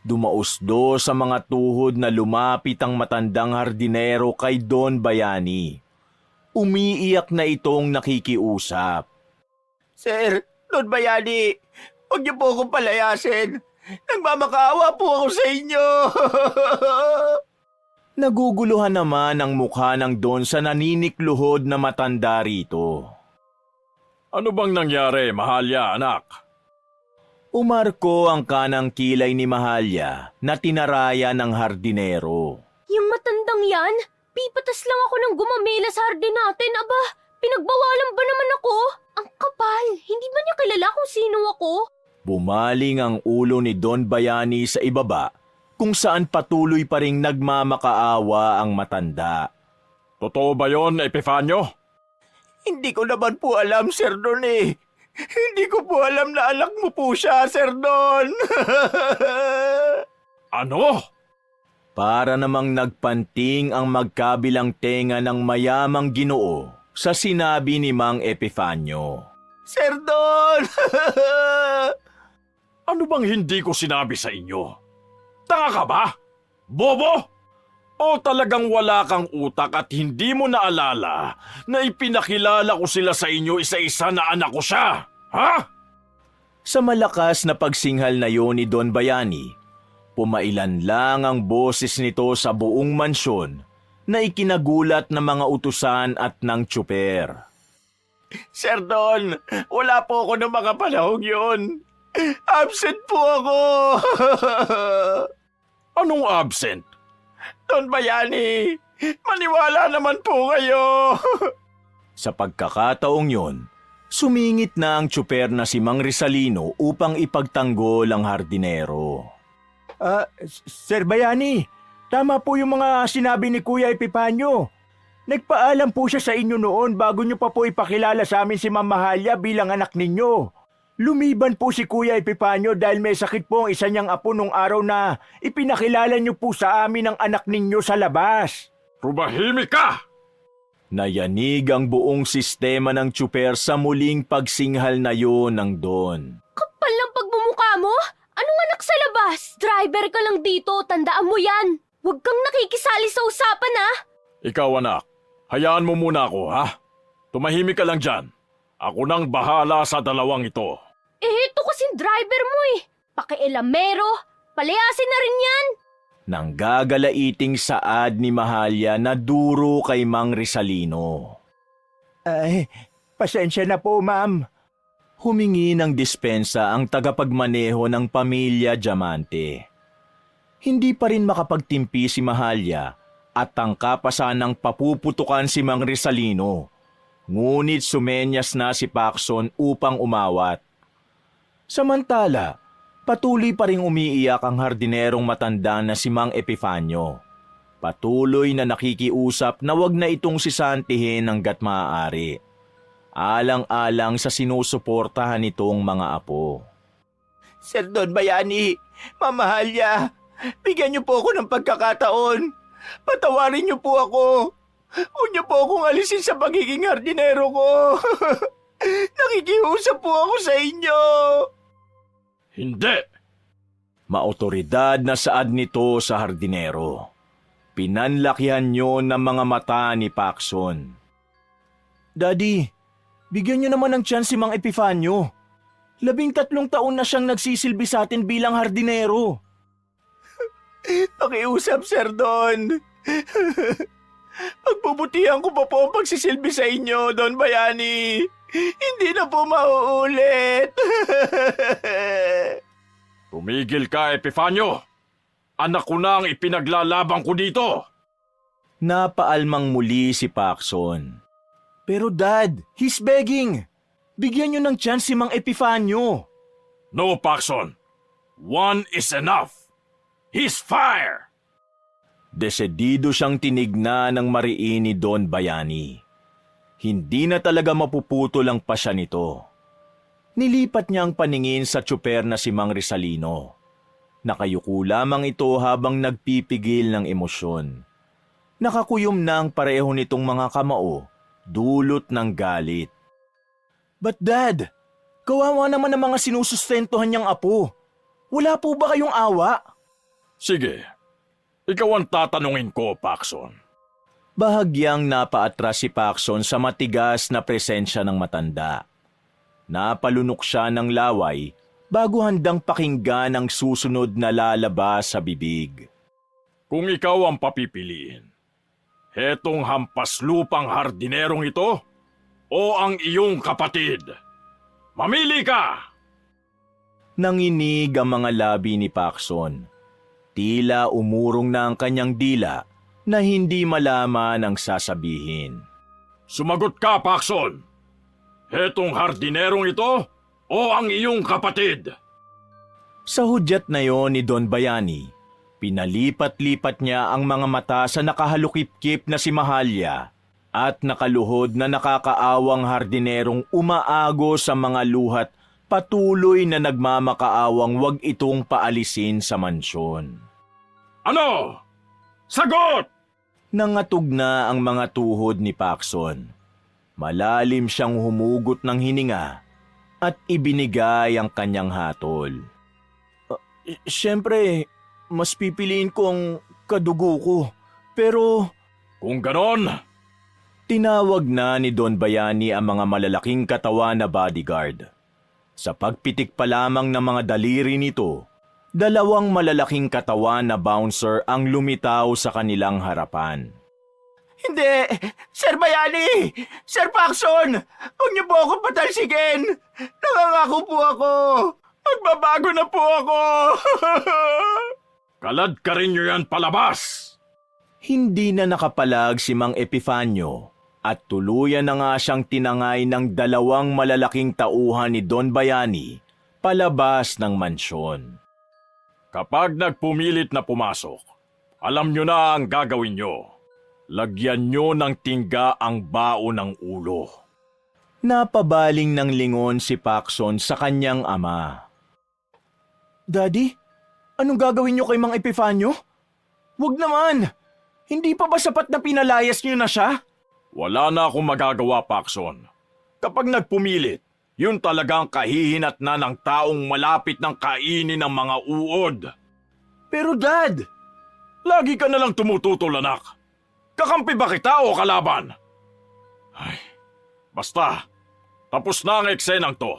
Dumausdo sa mga tuhod na lumapit ang matandang hardinero kay Don Bayani. Umiiyak na itong nakikiusap. Sir, Don Bayani, huwag niyo po akong palayasin. Nagmamakaawa po ako sa inyo. Naguguluhan naman ang mukha ng Don sa naninikluhod na matanda rito. Ano bang nangyari, Mahalya, anak? Umarko ang kanang kilay ni Mahalya na tinaraya ng hardinero. Yung matandang yan? Pipatas lang ako ng gumamela sa hardin natin. Aba, pinagbawalan ba naman ako? Ang kapal, hindi ba niya kilala kung sino ako? Bumaling ang ulo ni Don Bayani sa ibaba kung saan patuloy pa ring nagmamakaawa ang matanda. Totoo ba yon, Epifanio? Hindi ko naman po alam, Sir Don eh. Hindi ko po alam na anak mo po siya, Sir Don. Ano? Para namang nagpanting ang magkabilang tenga ng mayamang Ginoo sa sinabi ni Mang Epifanio. Sir Don! Ano bang hindi ko sinabi sa inyo? Tanga ka ba? Bobo? O talagang wala kang utak at hindi mo naalala na ipinakilala ko sila sa inyo isa-isa na anak ko siya? Ha? Sa malakas na pagsinghal na yon ni Don Bayani, pumailan lang ang boses nito sa buong mansyon na ikinagulat ng mga utusan at ng tsuper. Sir Don, wala po ako ng mga panahong yun. Absent po ako. Anong absent? Don Bayani, maniwala naman po kayo. Sa pagkakataong yon, sumingit na ang tsuper na si Mang Rizalino upang ipagtanggol ang hardinero. Sir Bayani, tama po yung mga sinabi ni Kuya Epifanio. Nagpaalam po siya sa inyo noon bago niyo pa po ipakilala sa amin si Ma'am Mahalya bilang anak ninyo. Lumiban po si Kuya Epifanio dahil may sakit po ang isa niyang apo nung araw na ipinakilala niyo po sa amin ang anak ninyo sa labas. Tumahimik ka! Nayanig ang buong sistema ng tsuper sa muling pagsinghal na yon ng Don. Kapal ng pagmumukha mo? Anong anak sa labas? Driver ka lang dito, tandaan mo yan. Huwag kang nakikisali sa usapan ah. Ikaw anak, hayaan mo muna ako ha? Tumahimik ka lang dyan. Ako nang bahala sa dalawang ito. Ito kasing driver mo eh. Pakialamero, palayasin na rin yan. Nang gagalaiting saad ni Mahalya na duro kay Mang Rizalino. Ay, pasensya na po, ma'am. Humingi ng dispensa ang tagapagmaneho ng pamilya Diamante. Hindi pa rin makapagtimpi si Mahalya at tangka pa sanang papuputukan si Mang Rizalino. Ngunit sumenyas na si Pacson upang umawat. Samantala, patuloy pa ring umiiyak ang hardinerong matanda na si Mang Epifanio. Patuloy na nakikiusap na wag na itong sisantihin hanggat maaari. Alang-alang sa sinusuportahan nitong mga apo. Sir Don Bayani, Ma'am Mahalya, bigyan niyo po ako ng pagkakataon. Patawarin niyo po ako. Huwag niyo po akong alisin sa pagiging hardinero ko. Nakikiusap po ako sa inyo. Hindi! Maotoridad na saad nito sa hardinero. Pinanlakihan niyo ng mga mata ni Pacson. Daddy, bigyan niyo naman ng chance si Mang Epifanio. 13 taon na siyang nagsisilbi sa atin bilang hardinero. Pakiusap, Sir Don. Pagbubutihan ko pa po ang pagsisilbi sa inyo, Don Bayani. Hindi na po mauulit. Tumigil ka, Epifanio! Anak ko na ang ipinaglalaban ko dito! Napaalmang muli si Pacson. Pero Dad, he's begging. Bigyan niyo ng chance si Mang Epifanio. No, Pacson. One is enough. He's fire! Desedido siyang tinignan ng mariin ni Don Bayani. Hindi na talaga mapuputol ang pasya nito. Nilipat niya ang paningin sa tsuper na si Mang Rizalino. Nakayuko lamang ito habang nagpipigil ng emosyon. Nakakuyom na ang pareho nitong mga kamao, dulot ng galit. But Dad, kawawa naman ang mga sinusustentuhan niyang apo. Wala po ba kayong awa? Sige, ikaw ang tatanungin ko, Pacson. Bahagyang napaatras si Pacson sa matigas na presensya ng matanda. Napalunok siya ng laway bago handang pakinggan ang susunod na lalabas sa bibig. Kung ikaw ang papipiliin, hetong hampas lupang hardinerong ito o ang iyong kapatid? Mamili ka! Nanginig ang mga labi ni Paxson. Tila umurong na ang kanyang dila na hindi malaman ang sasabihin. Sumagot ka, Paxson! Hetong hardinerong ito o ang iyong kapatid? Sa hudyat na yon ni Don Bayani, pinalipat-lipat niya ang mga mata sa nakahalukip-kip na si Mahalya at nakaluhod na nakakaawang hardinerong umaago sa mga luhat, patuloy na nagmamakaawang wag itong paalisin sa mansyon. Ano? Sagot! Nangatog na ang mga tuhod ni Paxson. Malalim siyang humugot ng hininga at ibinigay ang kanyang hatol. Siyempre, mas pipiliin ko ang kadugo ko. Pero Kung ganon, tinawag na ni Don Bayani ang mga malalaking katawan na bodyguard. Sa pagpitik pa lamang ng mga daliri nito, 2 malalaking katawan na bouncer ang lumitaw sa kanilang harapan. Hindi! Sir Bayani! Sir Paxson! Huwag niyo po ako patalsikin! Nangangako po ako! Magbabago na po ako! kalad ka rin nyo yan palabas! Hindi na nakapalag si Mang Epifanio at tuluyan na nga siyang tinangay ng 2 malalaking tauhan ni Don Bayani palabas ng mansyon. Kapag nagpumilit na pumasok, alam nyo na ang gagawin nyo. Lagyan nyo ng tingga ang bao ng ulo. Napabaling ng lingon si Paxson sa kanyang ama. Daddy, anong gagawin niyo kay Mang Epifanio? Huwag naman! Hindi pa ba sapat na pinalayas niyo na siya? Wala na akong magagawa, Paxson. Kapag nagpumilit, yun talagang kahihinat na ng taong malapit ng kainin ng mga uod. Pero Dad, Lagi ka na lang tumututol, anak. Kakampi ba kita o kalaban? Ay, basta, tapos na ang eksenang to.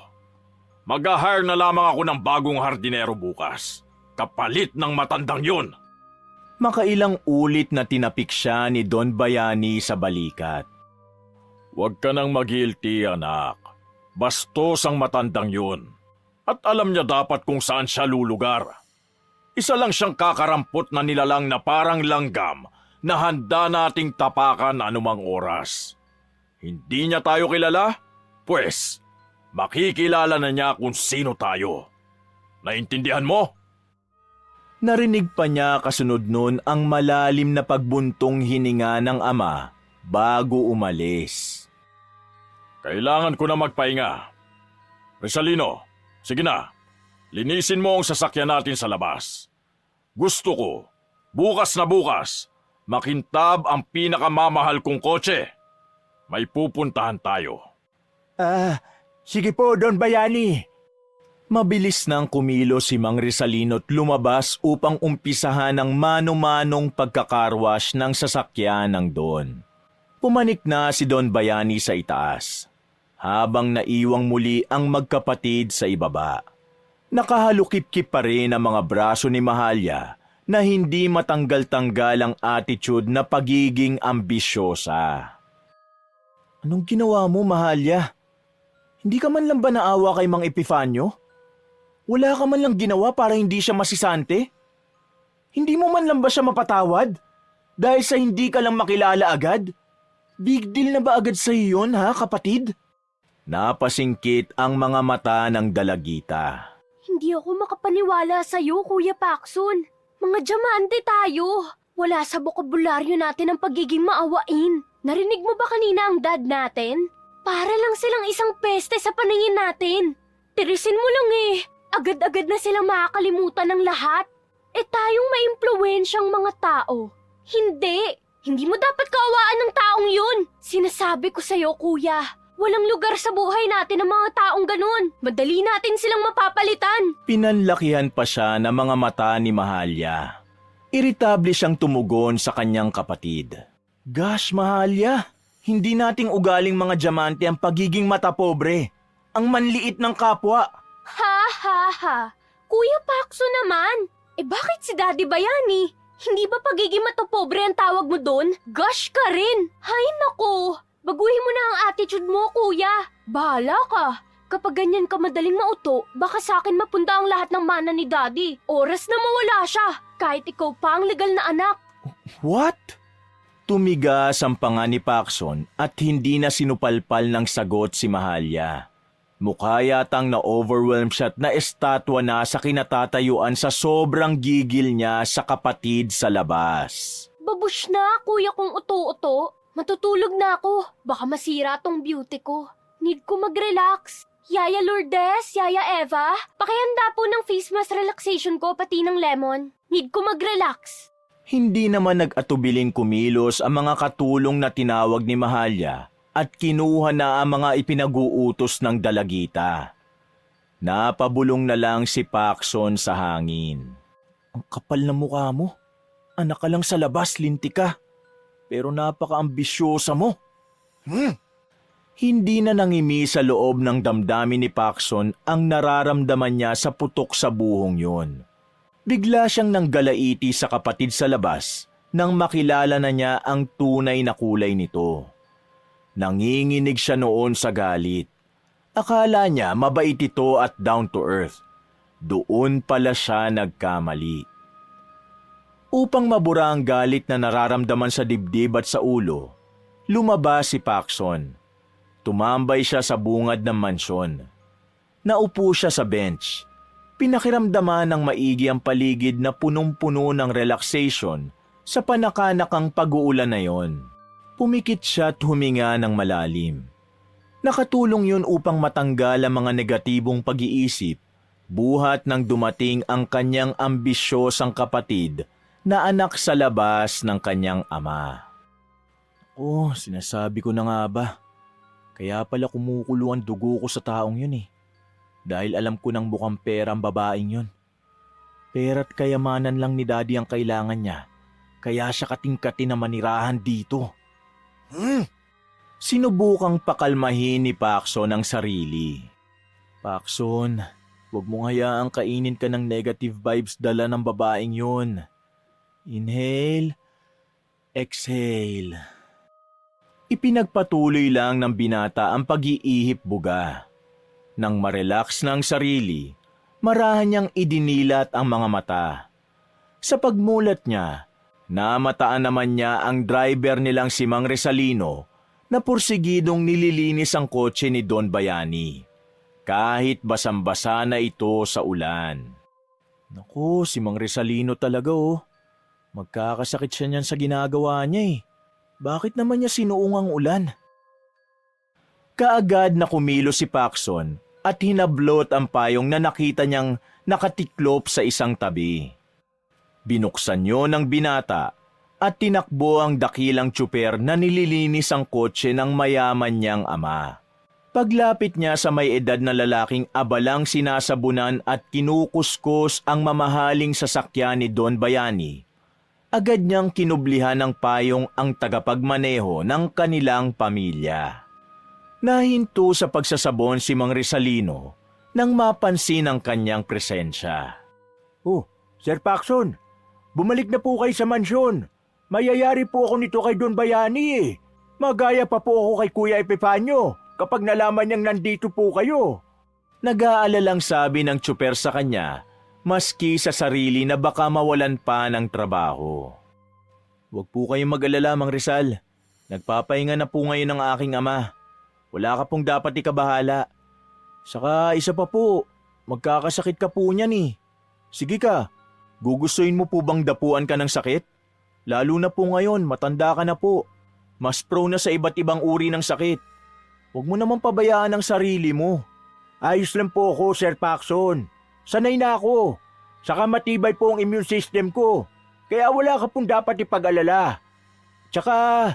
Mag-hire na lamang ako ng bagong hardinero bukas. Kapalit ng matandang yun. makailang ulit na tinapik siya ni Don Bayani sa balikat. Huwag ka nang mag-guilty, anak. Bastos ang matandang yun. At alam niya dapat kung saan siya lulugar. Isa lang siyang kakarampot na nilalang na parang langgam na handa nating tapakan anumang oras. Hindi niya tayo kilala? Pues, makikilala na niya kung sino tayo. Naintindihan mo? Narinig pa niya kasunod nun ang malalim na pagbuntong hininga ng ama bago umalis. Kailangan ko na magpahinga. Rizalino, sige na. Linisin mo ang sasakyan natin sa labas. Gusto ko, bukas na bukas, makintab ang pinakamamahal kong kotse. May pupuntahan tayo. Sige po, Don Bayani. Mabilis nang kumilos si Mang Rizalino't lumabas upang umpisahan ang mano-manong pagkakarwash ng sasakyan ng Don. Pumanik na si Don Bayani sa itaas, habang naiwang muli ang magkapatid sa ibaba. Nakahalukip-kip pa rin ang mga braso ni Mahalya na hindi matanggal-tanggal ang attitude na pagiging ambisyosa. Anong ginawa mo, Mahalya? Hindi ka man lang ba naawa kay Mang Epifanio? Wala ka man lang ginawa para hindi siya masisante? Hindi mo man lang ba siya mapatawad? Dahil sa hindi ka lang makilala agad? Big deal na ba agad sa iyon, ha, kapatid? Napasingkit ang mga mata ng dalagita. Hindi ako makapaniwala sa'yo, Kuya Paxson. Mga diamante tayo. Wala sa bokabularyo natin ang pagiging maawain. Narinig mo ba kanina ang dad natin? Para lang silang isang peste sa paningin natin. Tirisin mo lang eh. Agad-agad na silang makakalimutan ng lahat. Tayong maimpluwensyang mga tao. Hindi. Hindi mo dapat kaawaan ng taong yun. Sinasabi ko sa'yo, Kuya. Walang lugar sa buhay natin ang mga taong ganun. Madali natin silang mapapalitan. Pinanlakihan pa siya ng mga mata ni Mahalya. Iritable siyang tumugon sa kanyang kapatid. Gosh, Mahalya, hindi nating ugaling mga diamante ang pagiging mata pobre. ang manliit ng kapwa. Ha ha ha. Kuya Pakso naman. Bakit si Daddy Bayani? Hindi ba pagiging matopobre ang tawag mo doon? Gosh ka rin. Hay nako. Baguhin mo na ang attitude mo, kuya. Bahala ka. Kapag ganyan ka madaling mauto, baka sa akin mapunta ang lahat ng mana ni Daddy. Oras na mawala siya. Kahit ikaw pa ang legal na anak. What? Tumigas ang panga ni Paxson at hindi na sinupalpal ng sagot si Mahalya. Mukha yatang na-overwhelm siya at na-estatwa na sa kinatatayuan sa sobrang gigil niya sa kapatid sa labas. Babush na, kuya kong uto-uto. Matutulog na ako. Baka masira tong beauty ko. Need ko mag-relax. Yaya Lourdes, Yaya Eva, pakihanda po ng face mask relaxation ko pati ng lemon. Need ko mag-relax. Hindi naman nag-atubiling kumilos ang mga katulong na tinawag ni Mahalya at kinuha na ang mga ipinag-uutos ng dalagita. Napabulong na lang si Paxson sa hangin. Ang kapal na mukha mo. Anak ka lang sa labas, lintik ka. Pero napaka-ambisyosa mo. Hindi na nangimi sa loob ng damdamin ni Paxson ang nararamdaman niya sa putok sa buhong yun. Bigla siyang nanggalaiti sa kapatid sa labas nang makilala na niya ang tunay na kulay nito. Nanginginig siya noon sa galit. Akala niya mabait ito at down to earth. Doon pala siya nagkamali. Upang mabura ang galit na nararamdaman sa dibdib at sa ulo, lumabas si Paxson. Tumambay siya sa bungad ng mansyon. Naupo siya sa bench. Pinakiramdaman ng maigi ang paligid na punong-puno ng relaxation sa panakanakang pag-uulan na yon. Pumikit siya at huminga ng malalim. Nakatulong yun upang matanggal ang mga negatibong pag-iisip, buhat nang dumating ang kanyang ambisyosang kapatid na anak sa labas ng kanyang ama. Sinasabi ko na nga ba? Kaya pala kumukulo ang dugo ko sa taong yun eh. Dahil alam ko nang bukang pera ang babaeng yun. Pera't kayamanan lang ni Daddy ang kailangan niya. Kaya siya kating-kati na manirahan dito. Sinubukang pakalmahin ni Paxson ang sarili. Paxson, huwag mong hayaang kainin ka ng negative vibes dala ng babaeng yun. Inhale, exhale. Ipinagpatuloy lang ng binata ang pag-iihip buga. Nang marelax na ang sarili, marahan niyang idinilat ang mga mata. Sa pagmulat niya, namataan naman niya ang driver nilang si Mang Resalino na pursigidong nililinis ang kotse ni Don Bayani. Kahit basang-basa na ito sa ulan. Naku, si Mang Resalino talaga oh. Magkakasakit siya niyan sa ginagawa niya eh. Bakit naman niya sinuong ang ulan? Kaagad na kumilos si Paxson at hinablot ang payong na nakita niyang nakatiklop sa isang tabi. Binuksan niyo ng binata at tinakbo ang dakilang tsuper na nililinis ang kotse ng mayaman niyang ama. Paglapit niya sa may edad na lalaking abalang sinasabunan at kinukuskus ang mamahaling sasakyan ni Don Bayani, agad niyang kinublihan ng payong ang tagapagmaneho ng kanilang pamilya. Nahinto sa pagsasabon si Mang Resalino nang mapansin ang kanyang presensya. Sir Paxson, bumalik na po kayo sa mansyon. Mayayari po ako nito kay Don Bayani eh. Magaya pa po ako kay Kuya Epifanio kapag nalaman niyang nandito po kayo. Nag-aalalang sabi ng tsuper sa kanya, maski sa sarili na baka mawalan pa ng trabaho. Huwag po kayong mag-alala, Mang Rizal. Nagpapahinga na po ngayon ang aking ama. Wala ka pong dapat ikabahala. Saka isa pa po, magkakasakit ka po niyan eh. Sige ka, gugustuhin mo po bang dapuan ka ng sakit? Lalo na po ngayon, matanda ka na po. Mas prone na sa iba't ibang uri ng sakit. Huwag mo naman pabayaan ang sarili mo. Ayos lang po ako, Sir Paxson. Sanay na ako. Saka matibay po ang immune system ko. Kaya wala ka pong dapat ipag-alala. Tsaka,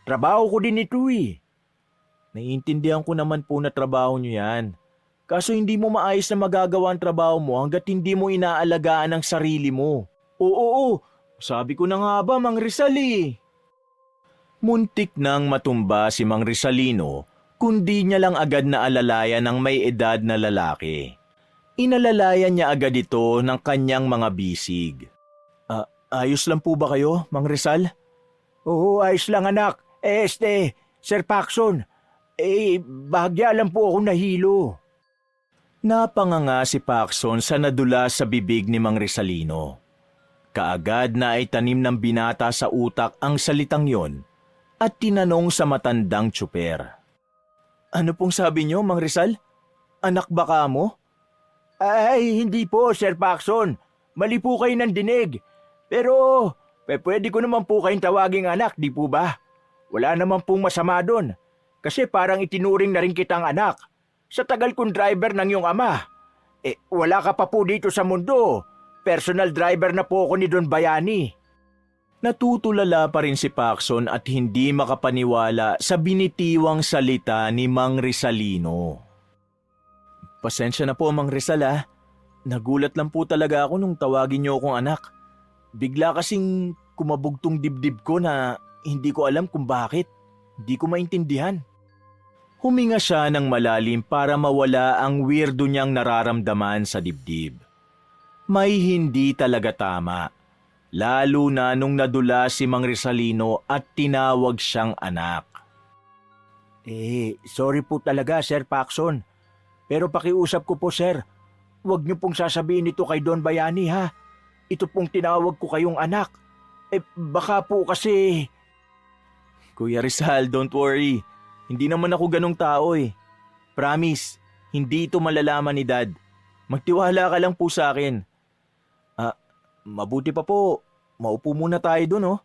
trabaho ko din ito eh. Naiintindihan ko naman po na trabaho niyo yan. Kaso hindi mo maayos na magagawa ang trabaho mo hanggat hindi mo inaalagaan ang sarili mo. Oo, sabi ko na nga ba, Mang Rizal eh. Muntik nang matumba si Mang Rizalino kundi niya lang agad na alalayan ng may edad na lalaki. Inalalayan niya agad ito ng kanyang mga bisig. Ayos lang po ba kayo, Mang Rizal? Oo, ayos lang anak. Sir Paxson, bahagya lang po ako nahilo. Napanganga si Paxson sa nadula sa bibig ni Mang Rizalino. Kaagad na ay tanim ng binata sa utak ang salitang yon at tinanong sa matandang tsuper. Ano pong sabi niyo, Mang Rizal? Anak ba ka mo? Ay, hindi po, Sir Paxson. Mali po kayo ng dinig. Pero, pwede ko naman po kayong tawaging anak, di po ba? Wala naman pong masama doon. Kasi parang itinuring na rin kitang anak. Sa tagal kong driver ng iyong ama. Wala ka pa po dito sa mundo. Personal driver na po ako ni Don Bayani. Natutulala pa rin si Paxson at hindi makapaniwala sa binitiwang salita ni Mang Rizalino. Pasensya na po, Mang Rizal ah. Nagulat lang po talaga ako nung tawagin niyo akong anak. Bigla kasing kumabugtong dibdib ko na hindi ko alam kung bakit. Hindi ko maintindihan. Huminga siya ng malalim para mawala ang weirdo niyang nararamdaman sa dibdib. May hindi talaga tama. Lalo na nung nadula si Mang Rizalino at tinawag siyang anak. Sorry po talaga, Sir Paxson. Pero pakiusap ko po, sir. Huwag niyo pong sasabihin ito kay Don Bayani, ha? Ito pong tinawag ko kayong anak. Baka po kasi... Kuya Rizal, don't worry. Hindi naman ako ganong tao eh. Promise, hindi ito malalaman ni Dad. Magtiwala ka lang po sa akin. Mabuti pa po. Maupo muna tayo dun, oh.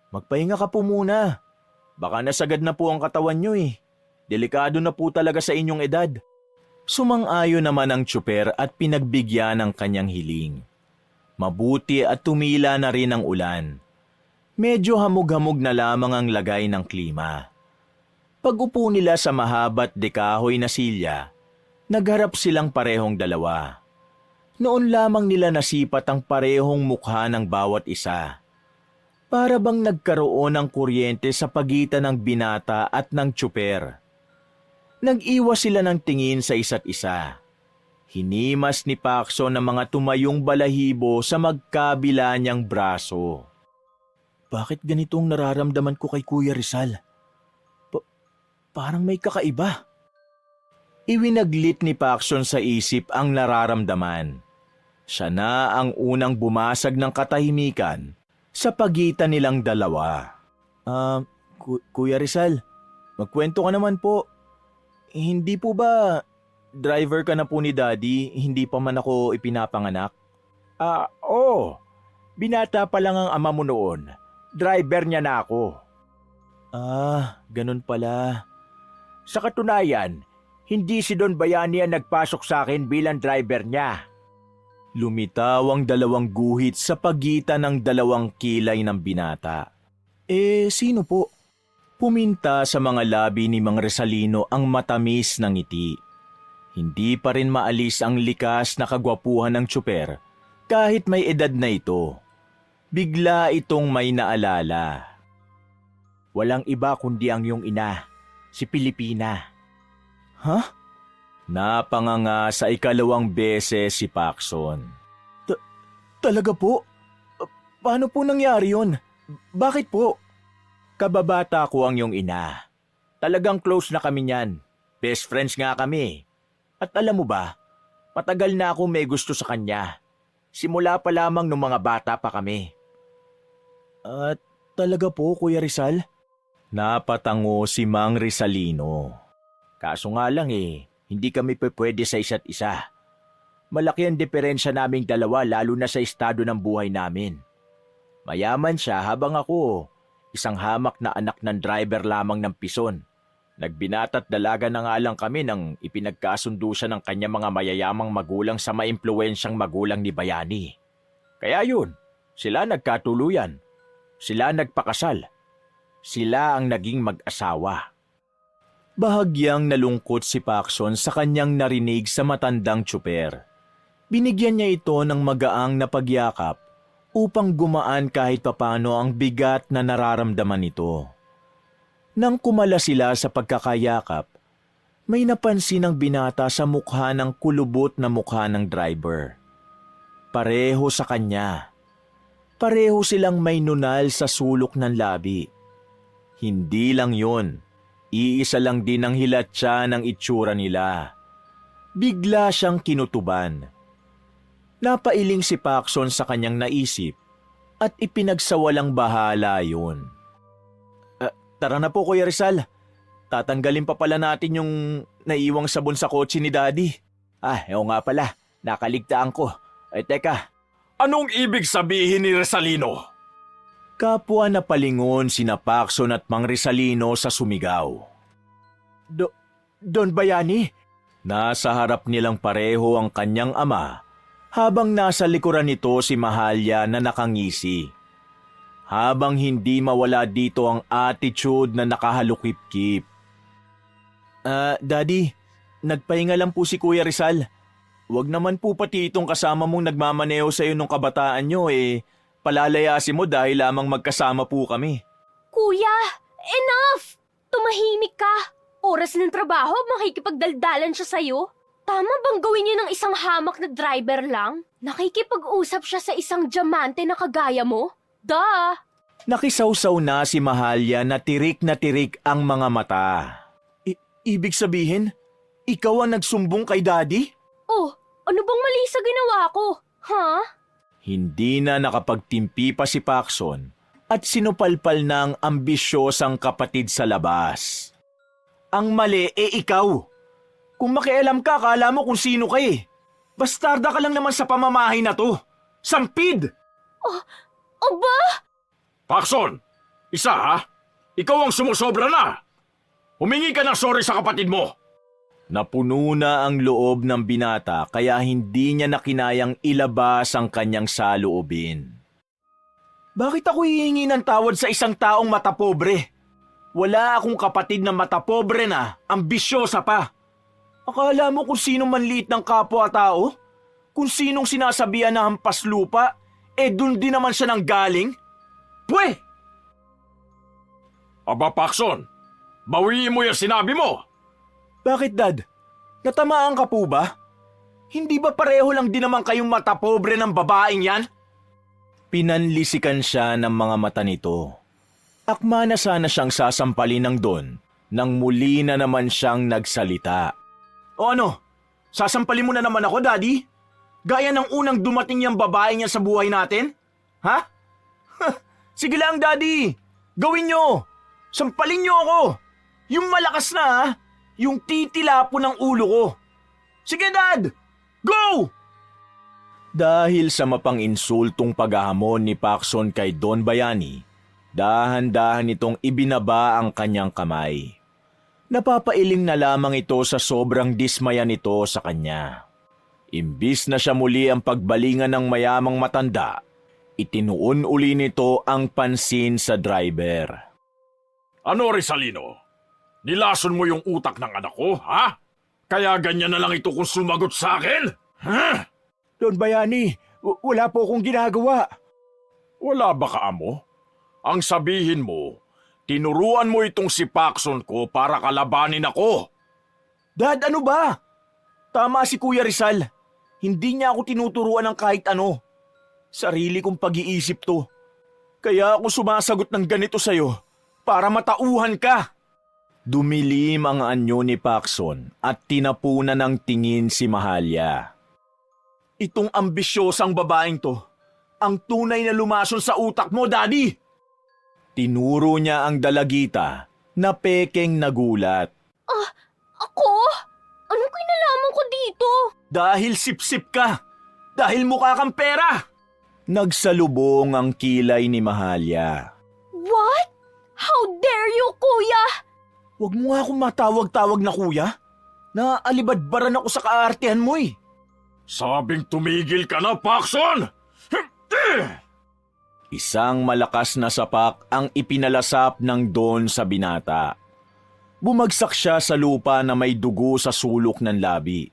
Magpahinga ka po muna. Baka nasagad na po ang katawan nyo eh. Delikado na po talaga sa inyong edad. Sumang-ayon naman ang tsuper at pinagbigyan ng kanyang hiling. Mabuti at tumila na rin ang ulan. Medyo hamog-hamog na lamang ang lagay ng klima. Pag-upo nila sa mahaba't dekahoy na silya, nagharap silang parehong dalawa. Noon lamang nila nasipat ang parehong mukha ng bawat isa. Para bang nagkaroon ng kuryente sa pagitan ng binata at ng tsuper. Nag-iwas sila ng tingin sa isa't isa. Hinimas ni Paxson ang mga tumayong balahibo sa magkabila niyang braso. Bakit ganitong nararamdaman ko kay Kuya Rizal? Parang may kakaiba. Iwinaglit ni Paxson sa isip ang nararamdaman. Siya na ang unang bumasag ng katahimikan sa pagitan nilang dalawa. Kuya Rizal, magkwento ka naman po. Hindi po ba driver ka na po ni Daddy, hindi pa man ako ipinapanganak? Oo. Binata pa lang ang ama mo noon. Driver niya na ako. Ganun pala. Sa katunayan, hindi si Don Bayani ang nagpasok sa akin bilang driver niya. Lumitaw ang dalawang guhit sa pagitan ng dalawang kilay ng binata. Sino po? Puminta sa mga labi ni Mang Rizalino ang matamis na ngiti. Hindi pa rin maalis ang likas na kagwapuhan ng tsuper kahit may edad na ito. Bigla itong may naalala. Walang iba kundi ang iyong ina, si Pilipina. Ha? Napanganga sa ikalawang beses si Paxson. Talaga po? Paano po nangyari yun? Bakit po? Kababata ko ang iyong ina. Talagang close na kami niyan. Best friends nga kami. At alam mo ba, matagal na ako may gusto sa kanya. Simula pa lamang nung mga bata pa kami. At talaga po, Kuya Rizal? Napatango si Mang Rizalino. Kaso nga lang hindi kami pwede sa isa't isa. Malaki ang diferensya naming dalawa lalo na sa estado ng buhay namin. Mayaman siya habang ako, isang hamak na anak ng driver lamang ng pison. Nagbinata't dalaga na nga lang kami nang ipinagkasundo siya ng kanya mga mayayamang magulang sa maimpluwensyang magulang ni Bayani. Kaya yun, sila nagkatuluyan. Sila nagpakasal. Sila ang naging mag-asawa. Bahagyang nalungkot si Paxson sa kanyang narinig sa matandang tsuper. Binigyan niya ito ng magaang na pagyakap upang gumaan kahit papano ang bigat na nararamdaman nito. Nang kumala sila sa pagkakayakap, May napansin ang binata sa mukha ng kulubot na mukha ng driver. Pareho sa kanya. Pareho silang may nunal sa sulok ng labi. Hindi lang yon, iisa lang din ang hilatsa ng itsura nila. Bigla siyang kinutuban. Napailing si Paxson sa kanyang naisip at ipinagsawalang bahala yun. Tara na po Kuya Rizal, tatanggalin pa pala natin yung naiwang sabon sa kotse ni Daddy. Oo nga pala, nakaligtaan ko. Teka, Anong ibig sabihin ni Rizalino? kapwa na palingon sina Paxson at Mang Rizalino sa sumigaw. Don Bayani? Nasa harap nilang pareho ang kanyang ama habang nasa likuran nito si Mahalya na nakangisi. Habang hindi mawala dito ang attitude na nakahalukip-kip. Daddy, nagpahinga lang po si Kuya Rizal. Huwag naman po pati itong kasama mong nagmamaneho sa'yo nung kabataan nyo palalayasin mo dahil lamang magkasama po kami. Kuya, enough! Tumahimik ka. Oras ng trabaho, makikipagdaldalan siya sa'yo. Tama bang gawin niya ng isang hamak na driver lang? Nakikipag-usap siya sa isang diamante na kagaya mo? Duh! Nakisawsaw na si Mahalya na tirik ang mga mata. Ibig sabihin, ikaw ang nagsumbong kay Daddy? Oh, ano bang mali sa ginawa ko? Ha? Hindi na nakapagtimpi pa si Paxson at sinupalpal ng ambisyosang kapatid sa labas. Ang mali ikaw. Kung makialam ka, kala mo kung sino ka eh. Bastarda ka lang naman sa pamamahay na to. Sampid! Aba! Paxson, isa ha? Ikaw ang sumusobra na. Humingi ka ng sorry sa kapatid mo. Napuno na ang loob ng binata kaya hindi niya nakinayang ilabas ang kanyang saloobin. Bakit ako hihingi ng tawad sa isang taong matapobre? Wala akong kapatid na matapobre na, ambisyosa pa. Akala mo kung sinong manliit ng kapwa-tao? Kung sinong sinasabihan na hampas lupa, dun din naman siya nang galing? Pwe! Aba Paxson, bawiin mo yung sinabi mo. Bakit, Dad? Natamaan ka po ba? Hindi ba pareho lang din naman kayong matapobre ng babaeng yan? Pinanlisikan siya ng mga mata nito. Akma na sana siyang sasampalin ng Don nang muli na naman siyang nagsalita. O ano? Sasampalin mo na naman ako, Daddy? Gaya ng unang dumating yung babae niya sa buhay natin? Ha? Sige lang, Daddy. Gawin nyo. Sampalin nyo ako. Yung malakas na, ha? Yung titilapo ng ulo ko. Sige, Dad! Go! Dahil sa mapang-insultong paghahamon ni Paxson kay Don Bayani, dahan-dahan itong ibinaba ang kanyang kamay. Napapailing na lamang ito sa sobrang dismaya nito sa kanya. Imbis na siya muli ang pagbalingan ng mayamang matanda, itinuon uli nito ang pansin sa driver. Ano Rizalino? Nilason mo yung utak ng anak ko, ha? Kaya ganyan na lang ito kung sumagot sa akin? Ha? Don Bayani, wala po akong ginagawa. Wala ba ka amo? Ang sabihin mo, tinuruan mo itong si Paxson ko para kalabanin ako. Dad, ano ba? Tama si Kuya Rizal. Hindi niya ako tinuturuan ng kahit ano. Sarili kong pag-iisip to. Kaya ako sumasagot ng ganito sa'yo para matauhan ka. Dumilim ang anyo ni Paxson at tinapunan ng tingin si Mahalya. Itong ambisyosang babaeng to, ang tunay na lumason sa utak mo, Daddy! Tinuro niya ang dalagita na pekeng nagulat. Ako? Anong kinalaman ko dito? Dahil sip-sip ka! Dahil mukha kang pera! Nagsalubong ang kilay ni Mahalya. What? How dare you, kuya? Huwag mo nga akong matawag-tawag na kuya. Naalibadbaran ako sa kaartehan mo eh. Sabing tumigil ka na, Paxson! Isang malakas na sapak ang ipinalasap ng Don sa binata. Bumagsak siya sa lupa na may dugo sa sulok ng labi.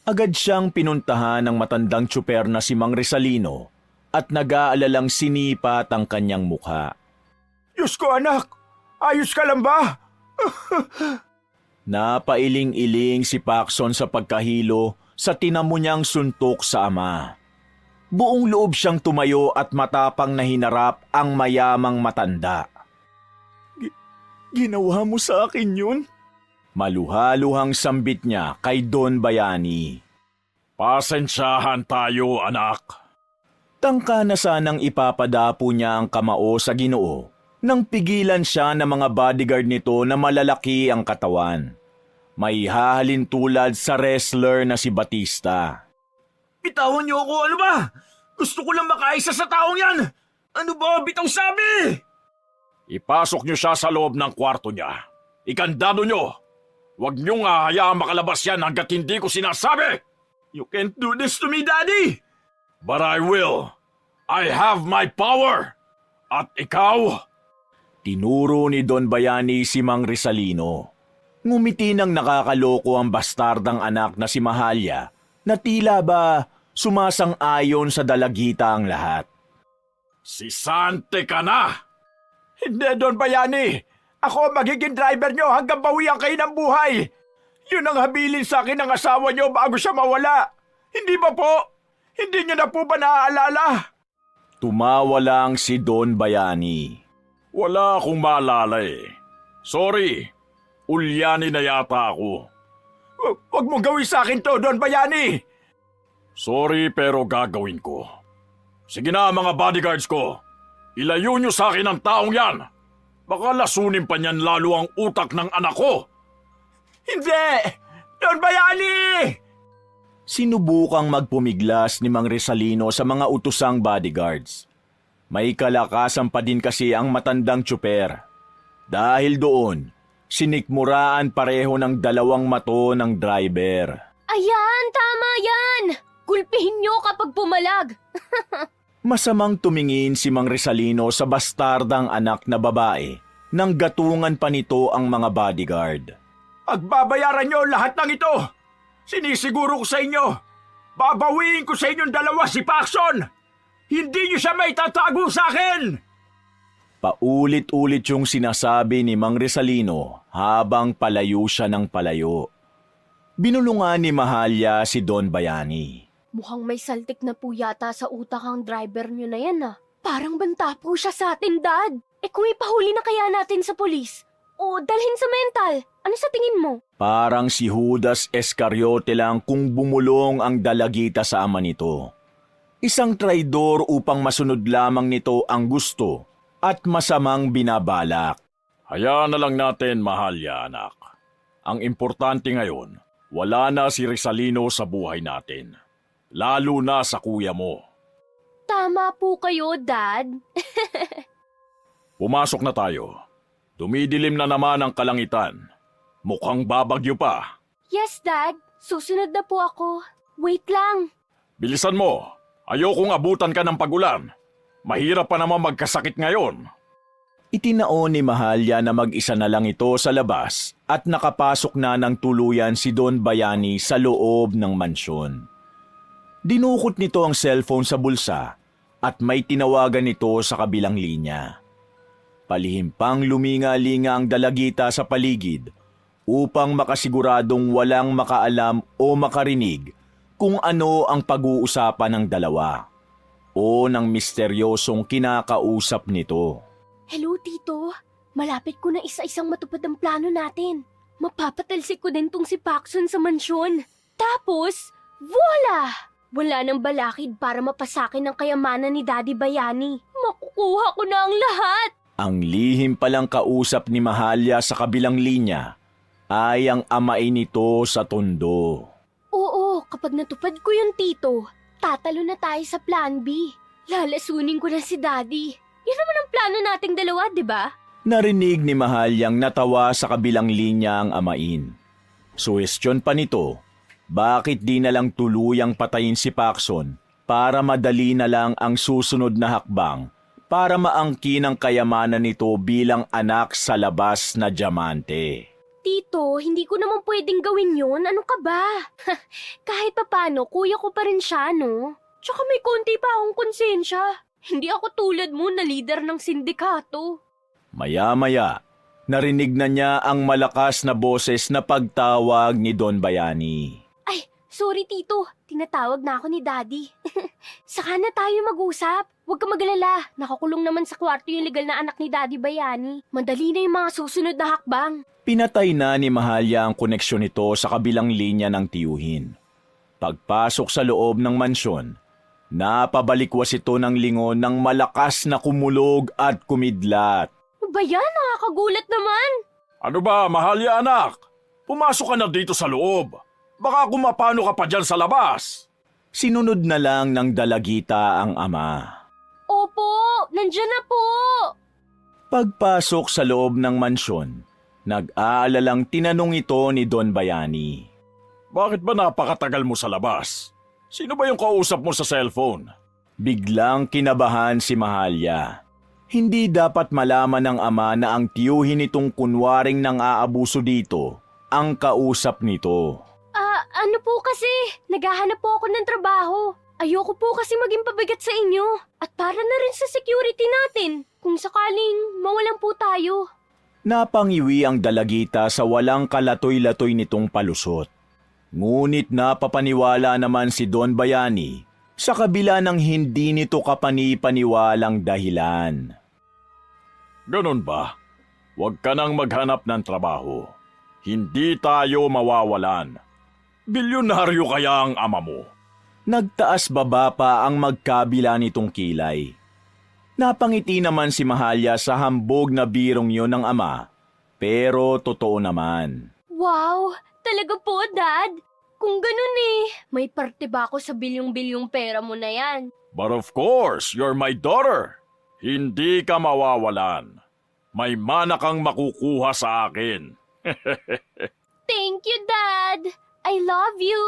Agad siyang pinuntahan ng matandang tsuper na si Mang Rizalino at nag-aalalang sinipat ang kanyang mukha. Diyos ko anak, ayos ka lang ba? Napailing-iling si Paxson sa pagkahilo sa tinamo niyang suntok sa ama. Buong loob siyang tumayo at matapang na hinarap ang mayamang matanda. Ginawa mo sa akin yun? Maluhaluhang sambit niya kay Don Bayani. Pasensyahan tayo, anak. Tangka na sanang ipapadapo niya ang kamao sa Ginoo nang pigilan siya ng mga bodyguard nito na malalaki ang katawan. May hahalin tulad sa wrestler na si Batista. Bitawan niyo ako, ano ba? Gusto ko lang makaisa sa taong yan! Ano ba, bitaw sabi? Ipasok niyo siya sa loob ng kwarto niya. Ikandado niyo. Huwag niyong hahayaang makalabas yan hanggat hindi ko sinasabi. You can't do this to me, Daddy! But I will. I have my power. At ikaw? Tinuro ni Don Bayani si Mang Rizalino. Ngumiti ng nakakaloko ang bastardang anak na si Mahalya na tila ba sumasang-ayon sa dalagita ang lahat. Sisante ka na! Hindi, Don Bayani! Ako ang magiging driver niyo hanggang bawian kayo ng buhay! Yun ang habilin sa akin ng asawa niyo bago siya mawala! Hindi ba po? Hindi niyo na po ba naaalala? Tumawa lang si Don Bayani. Wala akong maalala eh. Sorry. Ulyani na yata ako. Huwag mong gawin sa akin to, Don Bayani! Sorry pero gagawin ko. Sige na mga bodyguards ko. Ilayo niyo sa akin ang taong yan. Baka lasunin pa niyan lalo ang utak ng anak ko. Hindi! Don Bayani! Sinubukang magpumiglas ni Mang Rizalino sa mga utusang bodyguards. May kalakasan pa din kasi ang matandang tsuper. Dahil doon, sinikmuraan pareho ng dalawang mato ng driver. Ayan, tama yan! Gulpihin niyo kapag pumalag. Masamang tumingin si Mang Rizalino sa bastardang anak na babae nang gatungan pa nito ang mga bodyguard. Pagbabayaran niyo lahat ng ito! Sinisiguro ko sa inyo! Babawiin ko sa inyong dalawa si Paxson! Hindi niyo siya may tatago sa akin! Paulit-ulit yung sinasabi ni Mang Rizalino habang palayo siya ng palayo. Binulungan ni Mahalya si Don Bayani. Mukhang may saltik na po yata sa utak ang driver niyo na yan ah. Parang banta po siya sa atin, Dad. Kung ipahuli na kaya natin sa polis? O dalhin sa mental? Ano sa tingin mo? Parang si Judas Iscariote lang kung bumulong ang dalagita sa ama nito. Isang traidor upang masunod lamang nito ang gusto at masamang binabalak. Hayaan na lang natin, Mahalya, anak. Ang importante ngayon, wala na si Rizalino sa buhay natin. Lalo na sa kuya mo. Tama po kayo, Dad. Pumasok na tayo. Dumidilim na naman ang kalangitan. Mukhang babagyo pa. Yes, Dad. Susunod na po ako. Wait lang. Bilisan mo. Ayokong abutan ka ng pagulan. Mahirap pa naman magkasakit ngayon. Itinaon ni Mahalya na mag-isa na lang ito sa labas at nakapasok na ng tuluyan si Don Bayani sa loob ng mansyon. Dinukot nito ang cellphone sa bulsa at may tinawagan nito sa kabilang linya. Palihimpang luminga-linga ang dalagita sa paligid upang makasiguradong walang makaalam o makarinig kung ano ang pag-uusapan ng dalawa o ng misteryosong kinakausap nito. Hello, Tito. Malapit ko na isa-isang matupad ang plano natin. Mapapatalsik ko din tong si Paxson sa mansyon. Tapos, voila! Wala nang balakid para mapasakin ng kayamanan ni Daddy Bayani. Makukuha ko na ang lahat! Ang lihim palang kausap ni Mahalya sa kabilang linya ay ang amay nito sa tondo. Oo, kapag natupad ko yung Tito, tatalo na tayo sa Plan B. Lalasunin ko na si Daddy. Yan naman ang plano nating dalawa, di ba? Narinig ni Mahalyang natawa sa kabilang linya ang amain. Suwestyon pa nito, bakit di na lang tuluyang patayin si Paxson para madali na lang ang susunod na hakbang para maangkin ang kayamanan nito bilang anak sa labas na diamante. Tito, hindi ko naman pwedeng gawin yun. Ano ka ba? Kahit papano, kuya ko pa rin siya, no? Tsaka may konti pa akong konsensya. Hindi ako tulad mo na leader ng sindikato. Maya-maya, narinig na niya ang malakas na boses na pagtawag ni Don Bayani. Ay, sorry tito. Tinatawag na ako ni Daddy. Saka na tayo mag-usap. Huwag ka magalala. Nakakulong naman sa kwarto yung legal na anak ni Daddy Bayani. Madali na yung mga susunod na hakbang. Pinatay na ni Mahalya ang koneksyon nito sa kabilang linya ng tiyuhin. Pagpasok sa loob ng mansyon, napabalikwas ito ng lingon ng malakas na kumulog at kumidlat. Ano ba yan? Nakakagulat naman. Ano ba, Mahalya anak? Pumasok ka na dito sa loob. Baka kumapano ka pa dyan sa labas. Sinunod na lang ng dalagita ang ama. Opo, nandyan na po. Pagpasok sa loob ng mansyon, nag-aalalang tinanong ito ni Don Bayani. Bakit ba napakatagal mo sa labas? Sino ba yung kausap mo sa cellphone? Biglang kinabahan si Mahalya. Hindi dapat malaman ng ama na ang tiyuhin nitong kunwaring nang aabuso dito ang kausap nito. Ano po kasi? Naghahanap po ako ng trabaho. Ayoko po kasi maging pabigat sa inyo. At para na rin sa security natin. Kung sakaling mawalan po tayo. Napangiwi ang dalagita sa walang kalatoy-latoy nitong palusot. Ngunit napapaniwala naman si Don Bayani sa kabila ng hindi nito kapani-paniwalang dahilan. Ganun ba? Huwag ka nang maghanap ng trabaho. Hindi tayo mawawalan. Bilyonaryo kaya ang ama mo. Nagtaas baba pa ang magkabila nitong kilay. Napangiti naman si Mahalya sa hambog na birong yon ng ama, pero totoo naman. Wow, talaga po, Dad. Kung ganun may parte ba ako sa bilyong-bilyong pera mo na yan? But of course, you're my daughter. Hindi ka mawawalan. May mana kang makukuha sa akin. Thank you, Dad. I love you.